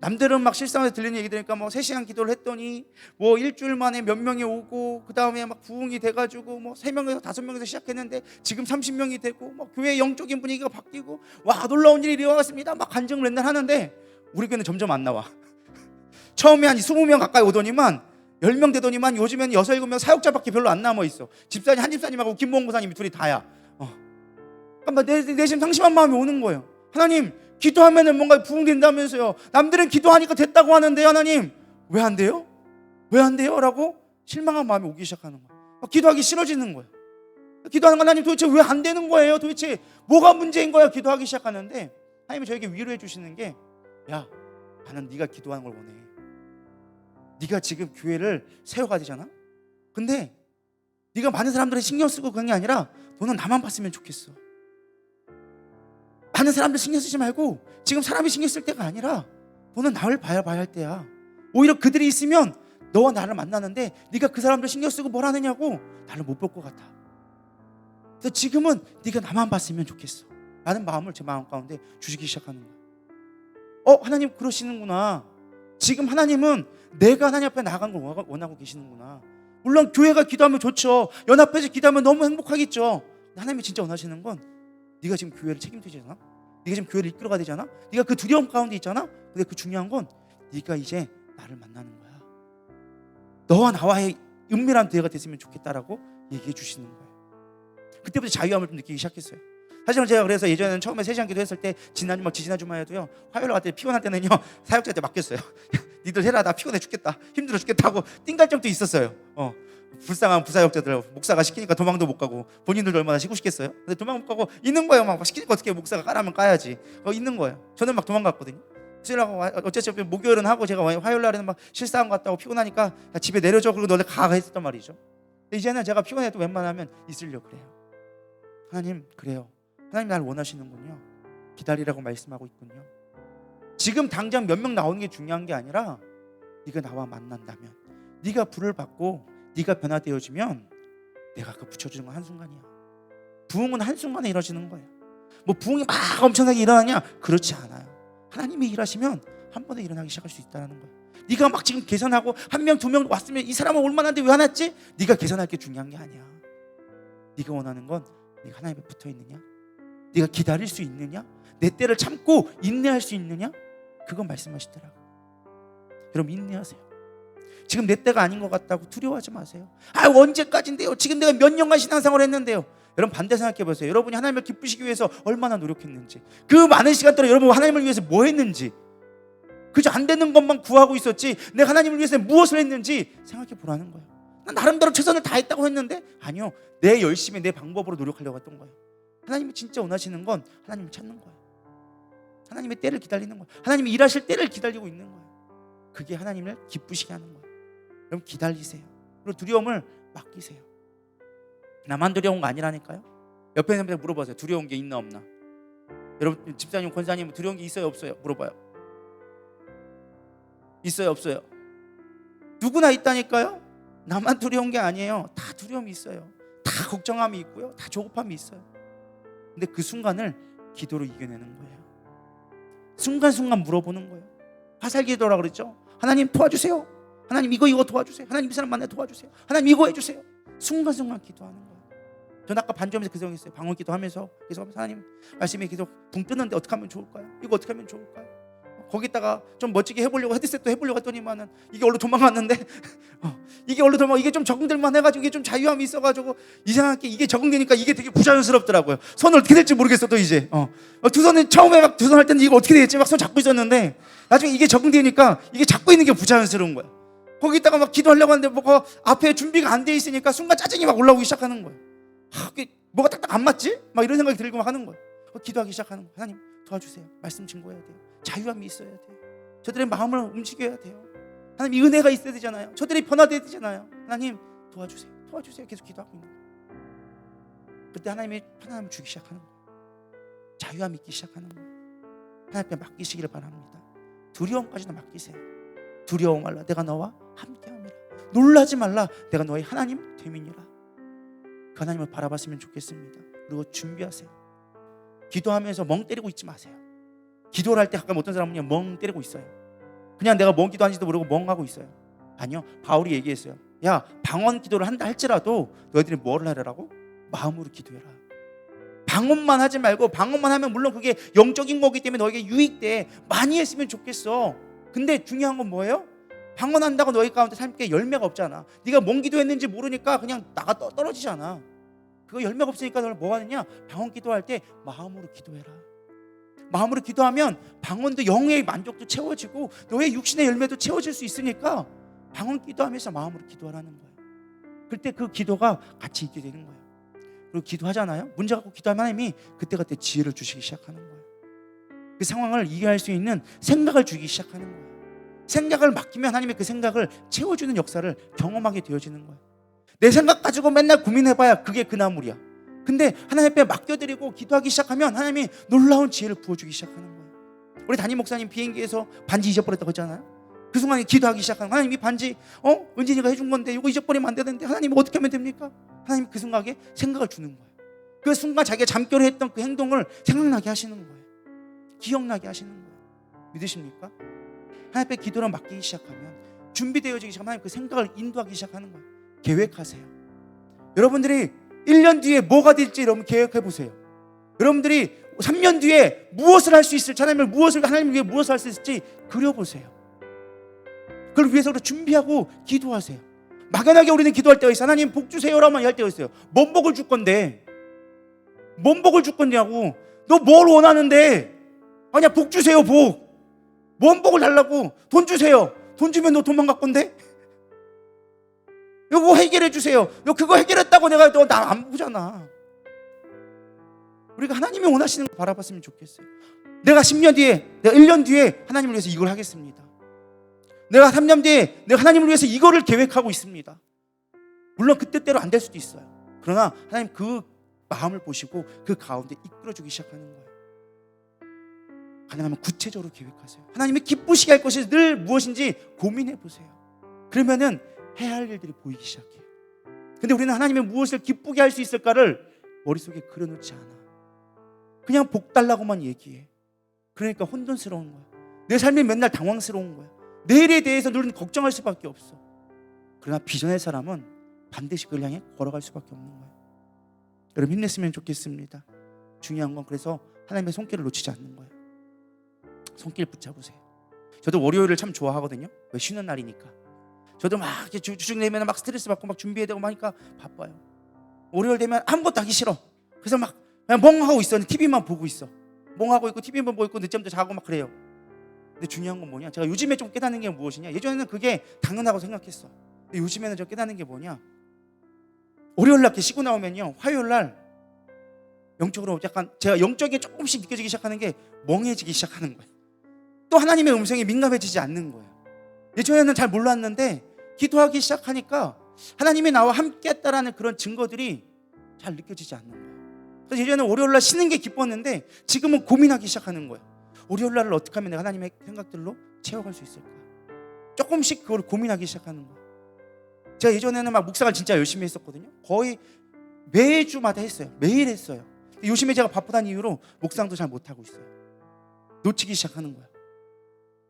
남들은 막 실상에서 들리는 얘기 들으니까 뭐 3시간 기도를 했더니 뭐 일주일 만에 몇 명이 오고 그 다음에 막 부흥이 돼가지고 뭐 3명에서 5명에서 시작했는데 지금 30명이 되고 뭐 교회 영적인 분위기가 바뀌고 와 놀라운 일이 일어났습니다 막 간증을 맨날 하는데 우리 교회는 점점 안 나와. 처음에 한 20명 가까이 오더니만 10명 되더니만 요즘에는 6, 7명 사역자밖에 별로 안 남아있어. 집사님, 한 집사님하고 김봉 고사님이 둘이 다야. 그러니까 내 지금 상심한 마음이 오는 거예요. 하나님, 기도하면은 뭔가 부흥된다면서요. 남들은 기도하니까 됐다고 하는데 하나님 왜 안 돼요? 왜 안 돼요? 라고 실망한 마음이 오기 시작하는 거예요. 기도하기 싫어지는 거예요. 기도하는 거 하나님 도대체 왜 안 되는 거예요? 도대체 뭐가 문제인 거예요? 기도하기 시작하는데 하나님이 저에게 위로해 주시는 게, 야, 나는 네가 기도하는 걸 원해. 네가 지금 교회를 세워가지잖아. 근데 네가 많은 사람들을 신경 쓰고 그런 게 아니라 너는 나만 봤으면 좋겠어. 많은 사람들 신경 쓰지 말고 지금 사람이 신경 쓸 때가 아니라 너는 나를 봐야 할 때야. 오히려 그들이 있으면 너와 나를 만나는데 네가 그 사람들 신경 쓰고 뭘 하느냐고 나를 못 볼 것 같아. 그래서 지금은 네가 나만 봤으면 좋겠어 라는 마음을 제 마음 가운데 주시기 시작하는 거예요. 하나님 그러시는구나. 지금 하나님은 내가 하나님 앞에 나아가는 걸 원하고 계시는구나. 물론 교회가 기도하면 좋죠. 연합해서 기도하면 너무 행복하겠죠. 하나님이 진짜 원하시는 건 네가 지금 교회를 책임지잖아. 네가 지금 교회를 이끌어가야 되잖아. 네가 그 두려움 가운데 있잖아. 근데 그 중요한 건 네가 이제 나를 만나는 거야. 너와 나와의 은밀한 대화가 됐으면 좋겠다라고 얘기해 주시는 거예요. 그때부터 자유함을 좀 느끼기 시작했어요. 사실은 제가 그래서 예전에는 처음에 세시간 기도했을 때 지난주만 해도요, 화요일 갈 때 피곤할 때는요 사역자한테 맡겼어요. 니들 해라, 나 피곤해 죽겠다, 힘들어 죽겠다 하고 띵갈 적도 있었어요. 불쌍한 부사역자들 목사가 시키니까 도망도 못 가고 본인들도 얼마나 쉬고 싶겠어요. 근데 도망 못 가고 있는 거예요. 막 시키니까 어떻게 목사가 까라면 까야지. 있는 거예요. 저는 막 도망갔거든요. 어차피 목요일은 하고 제가 화요일 날에는 막 실사한 것 같다고 피곤하니까 집에 내려줘. 그리고 너네 가 했었단 말이죠. 근데 이제는 제가 피곤해도 웬만하면 있으려고 그래요. 하나님 그래요. 하나님 나를 원하시는군요. 기다리라고 말씀하고 있군요. 지금 당장 몇 명 나오는 게 중요한 게 아니라 네가 나와 만난다면, 네가 불을 받고 네가 변화되어지면 내가 그 붙여주는 건 한순간이야. 부흥은 한순간에 이루어지는 거예요. 뭐 부흥이 막 엄청나게 일어나냐? 그렇지 않아요. 하나님이 일하시면 한 번에 일어나기 시작할 수 있다는 거예요. 네가 막 지금 계산하고 한 명, 두 명 왔으면 이 사람은 올만한데 왜 안 왔지? 네가 계산할 게 중요한 게 아니야. 네가 원하는 건 네가 하나님에 붙어 있느냐? 네가 기다릴 수 있느냐? 내 때를 참고 인내할 수 있느냐? 그건 말씀하시더라고. 여러분 인내하세요. 지금 내 때가 아닌 것 같다고 두려워하지 마세요. 언제까지인데요? 지금 내가 몇 년간 신앙생활을 했는데요. 여러분 반대 생각해 보세요. 여러분이 하나님을 기쁘시기 위해서 얼마나 노력했는지, 그 많은 시간 동안 여러분 하나님을 위해서 뭐 했는지, 그저 안 되는 것만 구하고 있었지 내가 하나님을 위해서 무엇을 했는지 생각해 보라는 거예요. 난 나름대로 최선을 다했다고 했는데 아니요, 내 열심히 내 방법으로 노력하려고 했던 거예요. 하나님이 진짜 원하시는 건 하나님을 찾는 거예요. 하나님의 때를 기다리는 거예요. 하나님이 일하실 때를 기다리고 있는 거예요. 그게 하나님을 기쁘시게 하는 거예요. 여러분 기다리세요. 그리고 두려움을 맡기세요. 나만 두려운 거 아니라니까요. 옆에 있는 분한테 물어보세요. 두려운 게 있나 없나. 여러분 집사님, 권사님 두려운 게 있어요 없어요? 물어봐요. 있어요 없어요? 누구나 있다니까요. 나만 두려운 게 아니에요. 다 두려움이 있어요. 다 걱정함이 있고요. 다 조급함이 있어요. 근데 그 순간을 기도로 이겨내는 거예요. 순간순간 물어보는 거예요. 화살기도라 그랬죠. 하나님 도와주세요. 하나님 이거 도와주세요. 하나님 이 사람 만나 도와주세요. 하나님 이거 해주세요. 순간순간 기도하는 거예요. 저는 아까 반주하면서 그 생각했어요. 방언 기도하면서 계속 하나님 말씀이 계속 붕 뜨는데 어떻게 하면 좋을까요? 이거 어떻게 하면 좋을까요? 거기다가 좀 멋지게 해보려고 헤드셋도 해보려고 했더니만은 이게 얼른 도망갔는데 이게 좀 적응될만 해가지고 이게 좀 자유함이 있어가지고 이상하게 이게 적응되니까 이게 되게 부자연스럽더라고요. 손을 어떻게 될지 모르겠어. 또 이제 두 손은 처음에 막 두 손 할 때는 이거 어떻게 되겠지 막 손 잡고 있었는데 나중에 이게 적응되니까 이게 잡고 있는 게 부자연스러운 거야. 거기다가 막 기도하려고 하는데 뭐가 앞에 준비가 안 돼 있으니까 순간 짜증이 막 올라오기 시작하는 거예요. 이게 뭐가 딱딱 안 맞지? 막 이런 생각이 들고 막 하는 거예요. 기도하기 시작하는 거예요. 하나님 도와주세요. 말씀 증거해야 돼요. 자유함이 있어야 돼요. 저들의 마음을 움직여야 돼요. 하나님 이 은혜가 있어야 되잖아요. 저들이 변화돼야 되잖아요. 하나님 도와주세요. 계속 기도하고 있는 거예요. 그때 하나님이 편안함을 주기 시작하는 거예요. 자유함이 있기 시작하는 거예요. 하나님께 맡기시기를 바랍니다. 두려움까지도 맡기세요. 두려워 말라, 내가 너와 함께함이라. 놀라지 말라, 내가 너의 하나님 됨이니라. 그 하나님을 바라봤으면 좋겠습니다. 그리고 준비하세요. 기도하면서 멍 때리고 있지 마세요. 기도를 할 때 가끔 어떤 사람은 멍 때리고 있어요. 그냥 내가 뭔 기도하는지도 모르고 멍하고 있어요. 아니요, 바울이 얘기했어요. 야, 방언 기도를 한다 할지라도 너희들이 뭐를 하라고? 마음으로 기도해라. 방언만 하지 말고, 방언만 하면 물론 그게 영적인 거기 때문에 너에게 유익돼. 많이 했으면 좋겠어. 근데 중요한 건 뭐예요? 방언한다고 너희 가운데 삶께 열매가 없잖아. 네가 뭔 기도했는지 모르니까 그냥 나가 떨어지잖아. 그거 열매가 없으니까 너는 뭐 하느냐? 방언 기도할 때 마음으로 기도해라. 마음으로 기도하면 방언도 영의 만족도 채워지고 너의 육신의 열매도 채워질 수 있으니까 방언 기도하면서 마음으로 기도하라는 거예요. 그때 그 기도가 같이 있게 되는 거예요. 그리고 기도하잖아요. 문제 갖고 기도하면 하나님이 그때 지혜를 주시기 시작하는 거예요. 그 상황을 이해할 수 있는 생각을 주기 시작하는 거예요. 생각을 맡기면 하나님의 그 생각을 채워주는 역사를 경험하게 되어지는 거예요. 내 생각 가지고 맨날 고민해봐야 그게 그 나물이야. 근데 하나님 앞에 맡겨드리고 기도하기 시작하면 하나님이 놀라운 지혜를 부어주기 시작하는 거예요. 우리 담임 목사님 비행기에서 반지 잊어버렸다고 했잖아요. 그 순간에 기도하기 시작하는 거예요. 하나님 이 반지 은진이가 해준 건데 이거 잊어버리면 안 되는데 하나님 어떻게 하면 됩니까? 하나님 그 순간에 생각을 주는 거예요. 그 순간 자기가 잠결에 했던 그 행동을 생각나게 하시는 거예요. 기억나게 하시는 거예요. 믿으십니까? 하나님 앞에 기도를 맡기기 시작하면 준비되어지기 시작하면 하나님 그 생각을 인도하기 시작하는 거예요. 계획하세요. 여러분들이 1년 뒤에 뭐가 될지 여러분 계획해 보세요. 여러분들이 3년 뒤에 무엇을 할 수 있을지, 하나님을 위해 무엇을 할 수 있을지 그려보세요. 그걸 위해서 준비하고 기도하세요. 막연하게 우리는 기도할 때가 있어요. 하나님 복 주세요라고만 할 때가 있어요. 뭔 복을 줄 건데? 뭔 복을 줄 거냐고. 너 뭘 원하는데? 아니야, 복 주세요. 복. 뭔 복을 달라고? 돈 주세요. 돈 주면 너 도망갈 건데? 이거 해결해 주세요. 너 그거 해결했다고 내가 너 나 안 보잖아. 우리가 하나님이 원하시는 걸 바라봤으면 좋겠어요. 내가 10년 뒤에, 내가 1년 뒤에 하나님을 위해서 이걸 하겠습니다. 내가 3년 뒤에 내가 하나님을 위해서 이거를 계획하고 있습니다. 물론 그때대로 안 될 수도 있어요. 그러나 하나님 그 마음을 보시고 그 가운데 이끌어주기 시작하는 거예요. 가능하면 구체적으로 계획하세요. 하나님이 기쁘시게 할 것이 늘 무엇인지 고민해 보세요. 그러면은 해야 할 일들이 보이기 시작해요. 근데 우리는 하나님의 무엇을 기쁘게 할 수 있을까를 머릿속에 그려놓지 않아. 그냥 복 달라고만 얘기해. 그러니까 혼돈스러운 거야. 내 삶이 맨날 당황스러운 거야. 내일에 대해서 늘 걱정할 수밖에 없어. 그러나 비전의 사람은 반드시 그걸 향해 걸어갈 수밖에 없는 거예요. 여러분 힘냈으면 좋겠습니다. 중요한 건 그래서 하나님의 손길을 놓치지 않는 거예요. 손길 붙잡으세요. 저도 월요일을 참 좋아하거든요. 왜? 쉬는 날이니까. 저도 막 주중 되면 막 스트레스 받고 막 준비해야 되고 하니까 바빠요. 월요일 되면 아무것도 하기 싫어. 그래서 막 그냥 멍하고 있어. TV만 보고 있어. 멍하고 있고 TV만 보고 있고 늦잠도 자고 막 그래요. 근데 중요한 건 뭐냐? 제가 요즘에 좀 깨닫는 게 무엇이냐? 예전에는 그게 당연하고 생각했어. 근데 요즘에는 저 깨닫는 게 뭐냐? 월요일 날 쉬고 나오면요, 화요일 날 영적으로 약간 제가 영적인 조금씩 느껴지기 시작하는 게 멍해지기 시작하는 거예요. 또 하나님의 음성에 민감해지지 않는 거예요. 예전에는 잘 몰랐는데 기도하기 시작하니까 하나님이 나와 함께 했다라는 그런 증거들이 잘 느껴지지 않는 거예요. 그래서 예전에는 월요일 날 쉬는 게 기뻤는데 지금은 고민하기 시작하는 거예요. 월요일 날을 어떻게 하면 내가 하나님의 생각들로 채워갈 수 있을까? 조금씩 그걸 고민하기 시작하는 거예요. 제가 예전에는 막 묵상을 진짜 열심히 했었거든요. 거의 매주마다 했어요. 매일 했어요. 요즘에 제가 바쁘다는 이유로 묵상도 잘 못하고 있어요. 놓치기 시작하는 거야.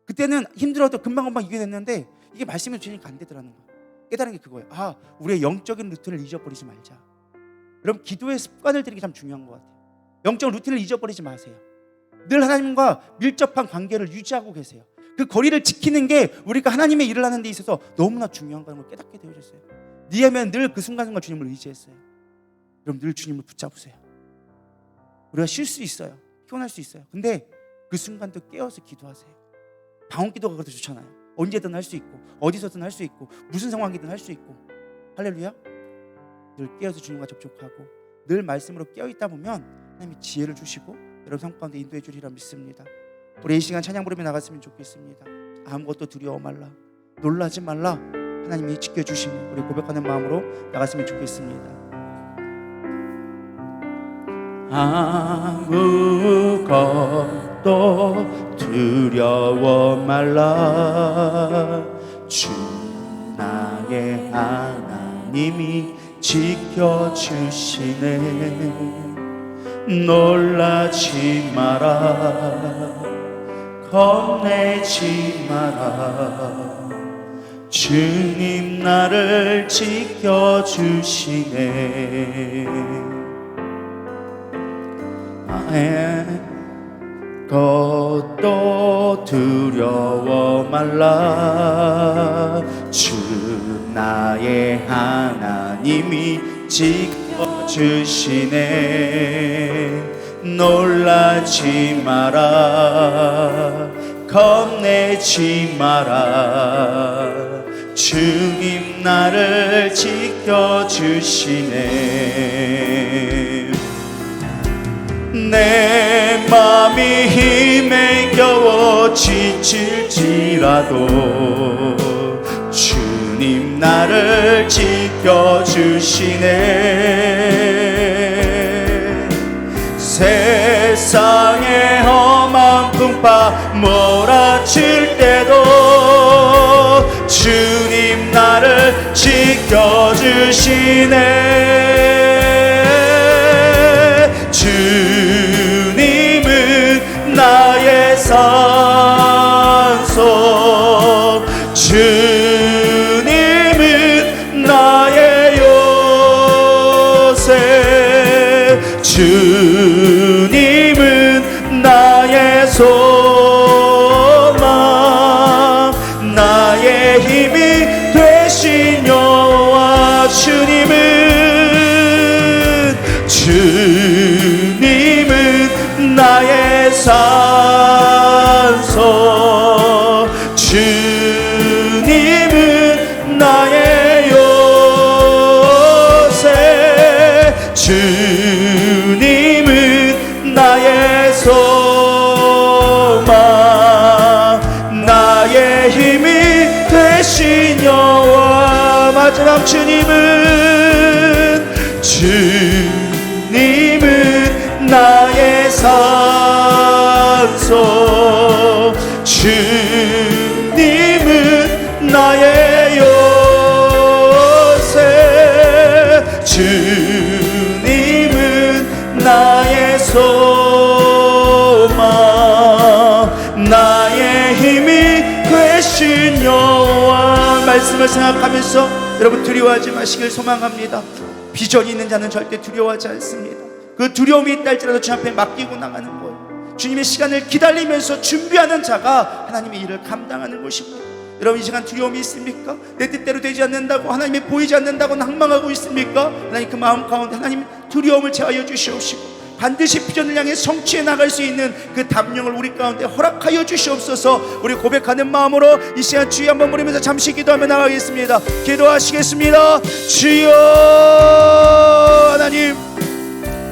그때는 힘들어도 금방금방 이게 됐는데 이게 말씀을 주니까 안 되더라는 거야. 깨달은 게 그거예요. 아, 우리의 영적인 루틴을 잊어버리지 말자. 여러분 기도의 습관을 들이기 참 중요한 것 같아요. 영적 루틴을 잊어버리지 마세요. 늘 하나님과 밀접한 관계를 유지하고 계세요. 그 거리를 지키는 게 우리가 하나님의 일을 하는 데 있어서 너무나 중요한 걸 깨닫게 되어졌어요. 니에면 늘 그 순간순간 주님을 의지했어요. 여러분 늘 주님을 붙잡으세요. 우리가 쉴 수 있어요. 피곤할 수 있어요. 근데 그 순간도 깨어서 기도하세요. 방언 기도가 그래도 좋잖아요. 언제든 할 수 있고 어디서든 할 수 있고 무슨 상황이든 할 수 있고. 할렐루야. 늘 깨어서 주님과 접촉하고 늘 말씀으로 깨어있다 보면 하나님이 지혜를 주시고 여러분 삶 가운데 인도해 주리라 믿습니다. 우리 이 시간 찬양 부르며 나갔으면 좋겠습니다. 아무것도 두려워 말라, 놀라지 말라. 하나님이 지켜주시는 우리 고백하는 마음으로 나갔으면 좋겠습니다. 아무것도 두려워 말라. 주 나의 하나님이 지켜주시네. 놀라지 마라, 겁내지 마라. 주님 나를 지켜주시네. 아무것도 두려워 말라. 주 나의 하나님이 지켜주시네. 놀라지 마라, 겁내지 마라. 주님 나를 지켜주시네. 내 맘이 힘에 겨워 지칠지라도 주님 나를 지켜주시네. 세상의 험한 풍파 몰아칠 때도 지켜주시네. 주님은 나의 산소, 주님은 나의 요새, 주님은 나의 소망, 나의 힘이 되신 여호와. 주님은 나의 산소, 주님은 나의 요새, 주님은 나의 소망, 나의 힘이 되신 여호와. 마지막 주님은 나의 산소, 주님은 나의 요새, 주님은 나의 소망, 나의 힘이 되신 여호와. 말씀을 생각하면서 여러분 두려워하지 마시길 소망합니다. 비전이 있는 자는 절대 두려워하지 않습니다. 그 두려움이 있다 할지라도 주 앞에 맡기고 나가는 거예요. 주님의 시간을 기다리면서 준비하는 자가 하나님의 일을 감당하는 것입니다. 여러분, 이 시간 두려움이 있습니까? 내 뜻대로 되지 않는다고, 하나님이 보이지 않는다고 낭망하고 있습니까? 하나님 그 마음 가운데 하나님 두려움을 제하여 주시옵시고 반드시 비전을 향해 성취해 나갈 수 있는 그 담령을 우리 가운데 허락하여 주시옵소서. 우리 고백하는 마음으로 이 시간 주여 한번 부르면서 잠시 기도하며 나가겠습니다. 기도하시겠습니다. 주여 하나님,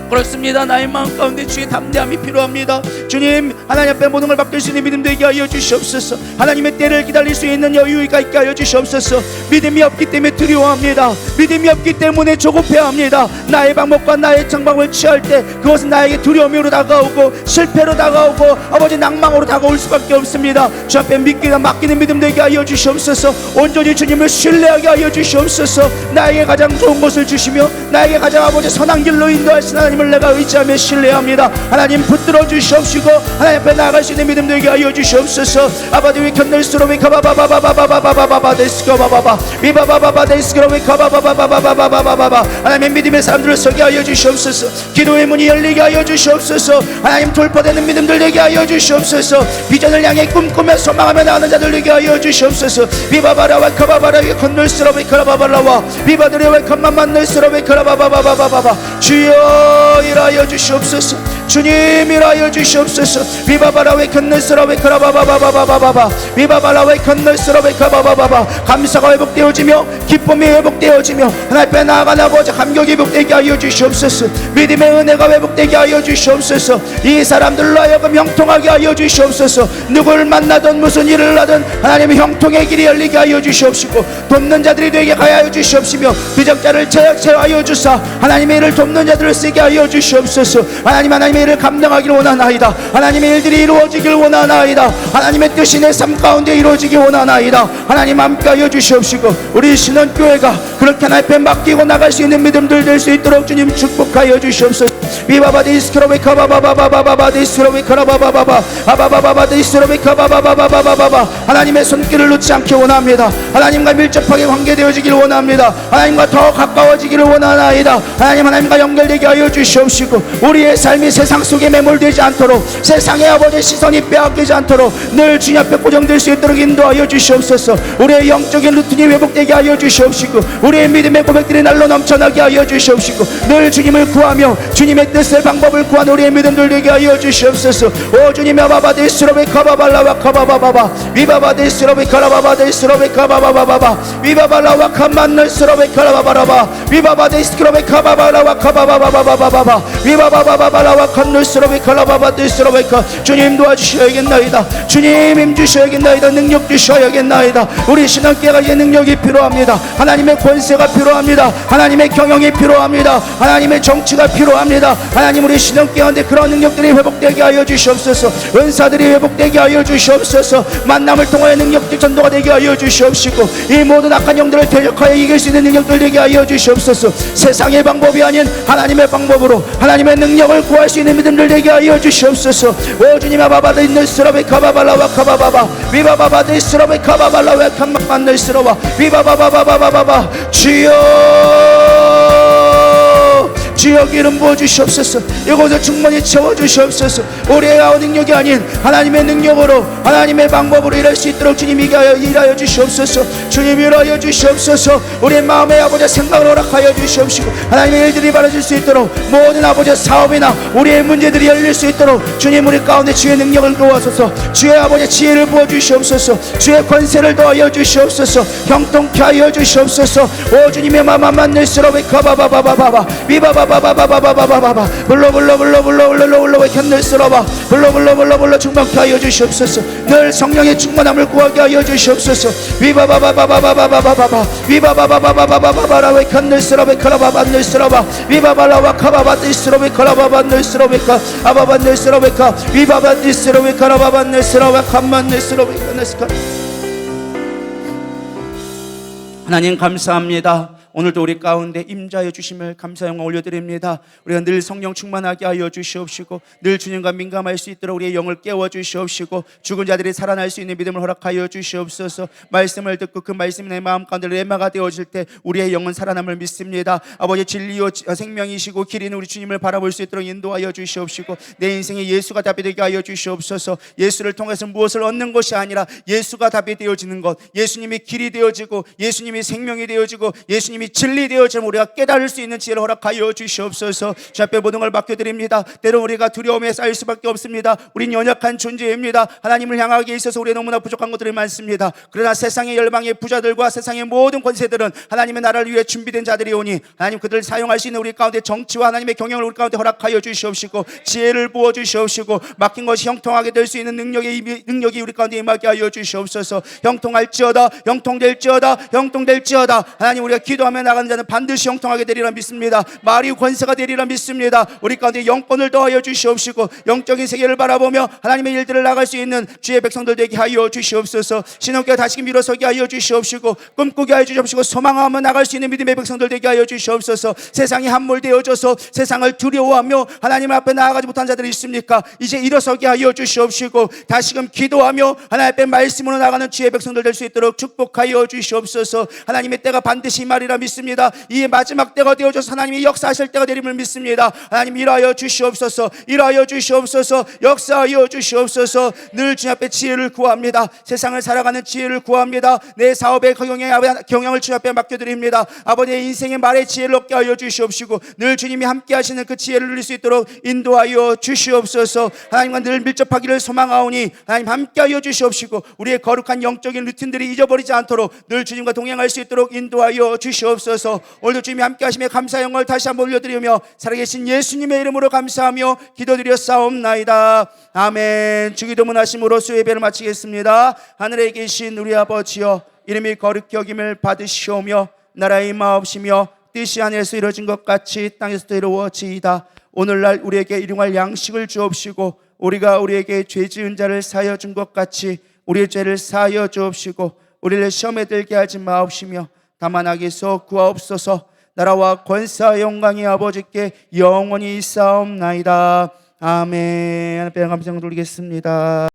그렇습니다. 나의 마음 가운데 주의 담대함이 필요합니다. 주님, 하나님 앞에 모든 걸 맡길 수 있는 믿음 되게 하여 주시옵소서. 하나님의 때를 기다릴 수 있는 여유가 있게 하여 주시옵소서. 믿음이 없기 때문에 두려워합니다. 믿음이 없기 때문에 조급해합니다. 나의 방법과 나의 정방을 취할 때 그것은 나에게 두려움으로 다가오고 실패로 다가오고 아버지 낭망으로 다가올 수밖에 없습니다. 주 앞에 믿기나 맡기는 믿음 되게 하여 주시옵소서. 온전히 주님을 신뢰하게 하여 주시옵소서. 나에게 가장 좋은 것을 주시며 나에게 가장 아버지 선한 길로 인도하신 하나님을 내가 의지하며 신뢰합니다. 하나님 붙들어 주시옵시고 하나님 앞에 나아갈 수 있는 믿음 되게 하여 주시옵소서. 아버지 위 견넬수로 위카바바바바바바바바바바바 데스코바바바 위바바바바 데스코로 위카바바바바바바바바바 하나님의 믿음의 사람들을 서게 하여 주시옵소서. 기도의 문이 열리게 하여 주시옵소서. 하나님 돌파되는 믿음들 되게 하여 주시옵소서. 비전을 향해 꿈꾸며 소망하며 나가는 자들 되게 하여 주시옵소서. 위바바라와 카바바라 위 컨넬수로 위카라바바라와 위바드레 위 컴만만넬수로 위카라바바바바바바 주여 일하여 주시옵소서. 주님 일하여 주시옵소서. 위바바라 왜 컨넬스라 왜 카라바바바바바바바 위바바라 왜 컨넬스라 왜 카바바바바 감사가 회복되어지며 기쁨이 회복되어지며 하나님 앞에 나아가는 아버지 감격이 회복되게 하여 주시옵소서. 믿음의 은혜가 회복되게 하여 주시옵소서. 이 사람들로 하여금 형통하게 하여 주시옵소서. 누구를 만나든 무슨 일을 하든 하나님의 형통의 길이 열리게 하여 주시옵시고 돕는 자들이 되게 하여 주시옵시며 비적자를 제어하여 주사 하나님의 일을 돕는 자들을 쓰게 하여 주시옵소서. 하나님의 일을 감당하기를 원하나이다. 하나님의 일들이 이루어지길 원하나이다. 하나님의 뜻이 내 삶 가운데 이루어지길 원하나이다. 하나님 함께하여 주시옵시고 우리 신원교회가 그렇게 하나님 앞에 맡기고 나갈 수 있는 믿음들 될 수 있도록 주님 축복하여 주시옵소서. 위바바 디스크로베 카바바바바바바바 디스크로베 카라바바바바 아바바바바 디스크로베 카바바바바바바바 하나님의 손길을 놓지 않기 원합니다. 하나님과 밀접하게 관계되어지기를 원합니다. 하나님과 더 가까워지기를 원하나이다. 하나님과 연결되게 하여 주시옵시고 우리의 삶이 세상 속에 매몰되지 않도록 세상의 아버지의 시선이 빼앗기지 않도록 늘 주님 앞에 고정될 수 있도록 인도하여 주시옵소서. 우리의 영적인 루틴이 회복되게 하여 주시옵시고 우리의 믿음의 고백들이 날로 넘쳐나게 하여 주시옵시고 늘 주님을 구하며 주님의 뜻을 방법을 구하는 우리의 믿음들 되게 하여 주시옵소서. 오 주님 아바바데스로베 카바발라와 카바바바바 위바바데스로베 카라바바데스로베 카바바바바바 위바발라와 카만널스로베 카라바바라바 위바바데스로베 카바발라와 카바바바바바바바 위바바바바라와 컨널스로베 카라바바데스로베 카 주님 도와주셔야겠나이다. 주님 힘주셔야겠나이다. 능력 주셔야겠나이다. 우리 신앙계가 능력이 필요합니다. 하나님의 권세가 필요합니다. 하나님의 경영이 필요합니다. 하나님의 정치가 필요합니다. 하나님 우리 신앙 가운데 그런 능력들이 회복되게 하여 주시옵소서. 은사들이 회복되게 하여 주시옵소서. 만남을 통하여 능력들 전도가 되게 하여 주시옵시고 이 모든 악한 영들을 대적하여 이길 수 있는 능력들 되게 하여 주시옵소서. 세상의 방법이 아닌 하나님의 방법으로 하나님의 능력을 구할 수 있는 믿음들 되게 하여 주시옵소서. 오 주님 아바바드 있는 스럽의 카바발라와 카바바바 위바바바드 스럽의 카바발라와 칸막만들 스러와 위바바바바바바바 주여 기름 부어주시옵소서. 이곳을 충만히 채워주시옵소서. 우리의 능력이 아닌 하나님의 능력으로 하나님의 방법으로 일할 수 있도록 주님 일하여 주시옵소서. 주님 일하여 주시옵소서. 우리의 마음의 아버지 생각을 허락하여 주시옵시고 하나님의 일들이 벌어질 수 있도록 모든 아버지 사업이나 우리의 문제들이 열릴 수 있도록 주님 우리 가운데 주의 능력을 부어소서. 주의 아버지 지혜를 부어주시옵소서. 주의 권세를 더하여 주시옵소서. 형통케 하여 주시옵소서. 오 주님의 마마만 늘스러워 가바바바바바바 위바바바바바바바바 불러 견늘스러워 불러 충만케 하여 주시옵소서. 늘 성령의 충만함을 구하게 하여 주시옵소서. 위바바바바바바바바바바 위바바바바바바바바라 견늘스러워 카라바바 늘스러워 위바발라와 카바바 늘스러워 카라바바 늘스러워 아바바 늘스러워 위바바 늘스러워 카라바바 늘스러워 칸만 늘스러워 늘스러. 하나님 감사합니다. 오늘도 우리 가운데 임자여 주심을 감사 영광 올려드립니다. 우리가 늘 성령 충만하게 하여 주시옵시고 늘 주님과 민감할 수 있도록 우리의 영을 깨워 주시옵시고 죽은 자들이 살아날 수 있는 믿음을 허락하여 주시옵소서. 말씀을 듣고 그 말씀이 내 마음 가운데 레마가 되어질 때 우리의 영은 살아남을 믿습니다. 아버지 진리요 생명이시고 길인 우리 주님을 바라볼 수 있도록 인도하여 주시옵시고 내 인생에 예수가 답이 되게 하여 주시옵소서. 예수를 통해서 무엇을 얻는 것이 아니라 예수가 답이 되어지는 것, 예수님이 길이 되어지고 예수님이 생명이 되어지고 예수님이 진리 되어지면 우리가 깨달을 수 있는 지혜를 허락하여 주시옵소서. 주 앞에 모든 걸 맡겨드립니다. 때로 우리가 두려움에 쌓일 수밖에 없습니다. 우린 연약한 존재입니다. 하나님을 향하기에 있어서 우리의 너무나 부족한 것들이 많습니다. 그러나 세상의 열방의 부자들과 세상의 모든 권세들은 하나님의 나라를 위해 준비된 자들이오니 하나님 그들을 사용할 수 있는 우리 가운데 정치와 하나님의 경영을 우리 가운데 허락하여 주시옵시고 지혜를 부어 주시옵시고 맡긴 것이 형통하게 될 수 있는 능력이 우리 가운데 임하게 하여 주시옵소서. 형통할지어다 형통될지어다. 하나님 우리가 기도하며 나가는 자는 반드시 형통하게 되리라 믿습니다. 말이 권세가 되리라 믿습니다. 우리 가운데 영권을 더하여 주시옵시고 영적인 세계를 바라보며 하나님의 일들을 나갈 수 있는 주의 백성들 되게 하여 주시옵소서. 신앙교회 다시금 일어서게 하여 주시옵시고 꿈꾸게 하여 주시옵시고 소망하며 나갈 수 있는 믿음의 백성들 되게 하여 주시옵소서. 세상이 함몰되어져서 세상을 두려워하며 하나님 앞에 나아가지 못한 자들이 있습니까? 이제 일어서게 하여 주시옵시고 다시금 기도하며 하나님 앞에 말씀으로 나가는 주의 백성들 될 수 있도록 축복하여 주시옵소서. 하나님의 때가 반드시 말이라 믿습니다. 이 마지막 때가 되어져서 하나님이 역사하실 때가 되림을 믿습니다. 하나님 일하여 주시옵소서. 역사하여 주시옵소서. 늘 주님 앞에 지혜를 구합니다. 세상을 살아가는 지혜를 구합니다. 내 사업의 경영을 주님 앞에 맡겨드립니다. 아버지의 인생의 말의 지혜를 얻게 하여 주시옵시고 늘 주님이 함께 하시는 그 지혜를 누릴 수 있도록 인도하여 주시옵소서. 하나님과 늘 밀접하기를 소망하오니 하나님 함께 하여 주시옵시고 우리의 거룩한 영적인 루틴들이 잊어버리지 않도록 늘 주님과 동행할 수 있도록 인도하여 주시옵소서. 오늘도 주님이 함께 하심에 감사 영광을 다시 한번 올려드리며 살아계신 예수님의 이름으로 감사하며 기도드렸사옵나이다. 아멘. 주기도문 하심으로써 예배를 마치겠습니다. 하늘에 계신 우리 아버지여 이름이 거룩히 여김을 받으시오며 나라의 임하옵시며 뜻이 하늘에서 이루어진 것 같이 땅에서도 이루어지이다. 오늘날 우리에게 일용할 양식을 주옵시고 우리가 우리에게 죄 지은 자를 사하여 준 것 같이 우리의 죄를 사하여 주옵시고 우리를 시험에 들게 하지 마옵시며 다만 악에서 구하옵소서. 나라와 권세와 영광이 아버지께 영원히 있사옵나이다. 아멘. 하나님 감사 돌리겠습니다.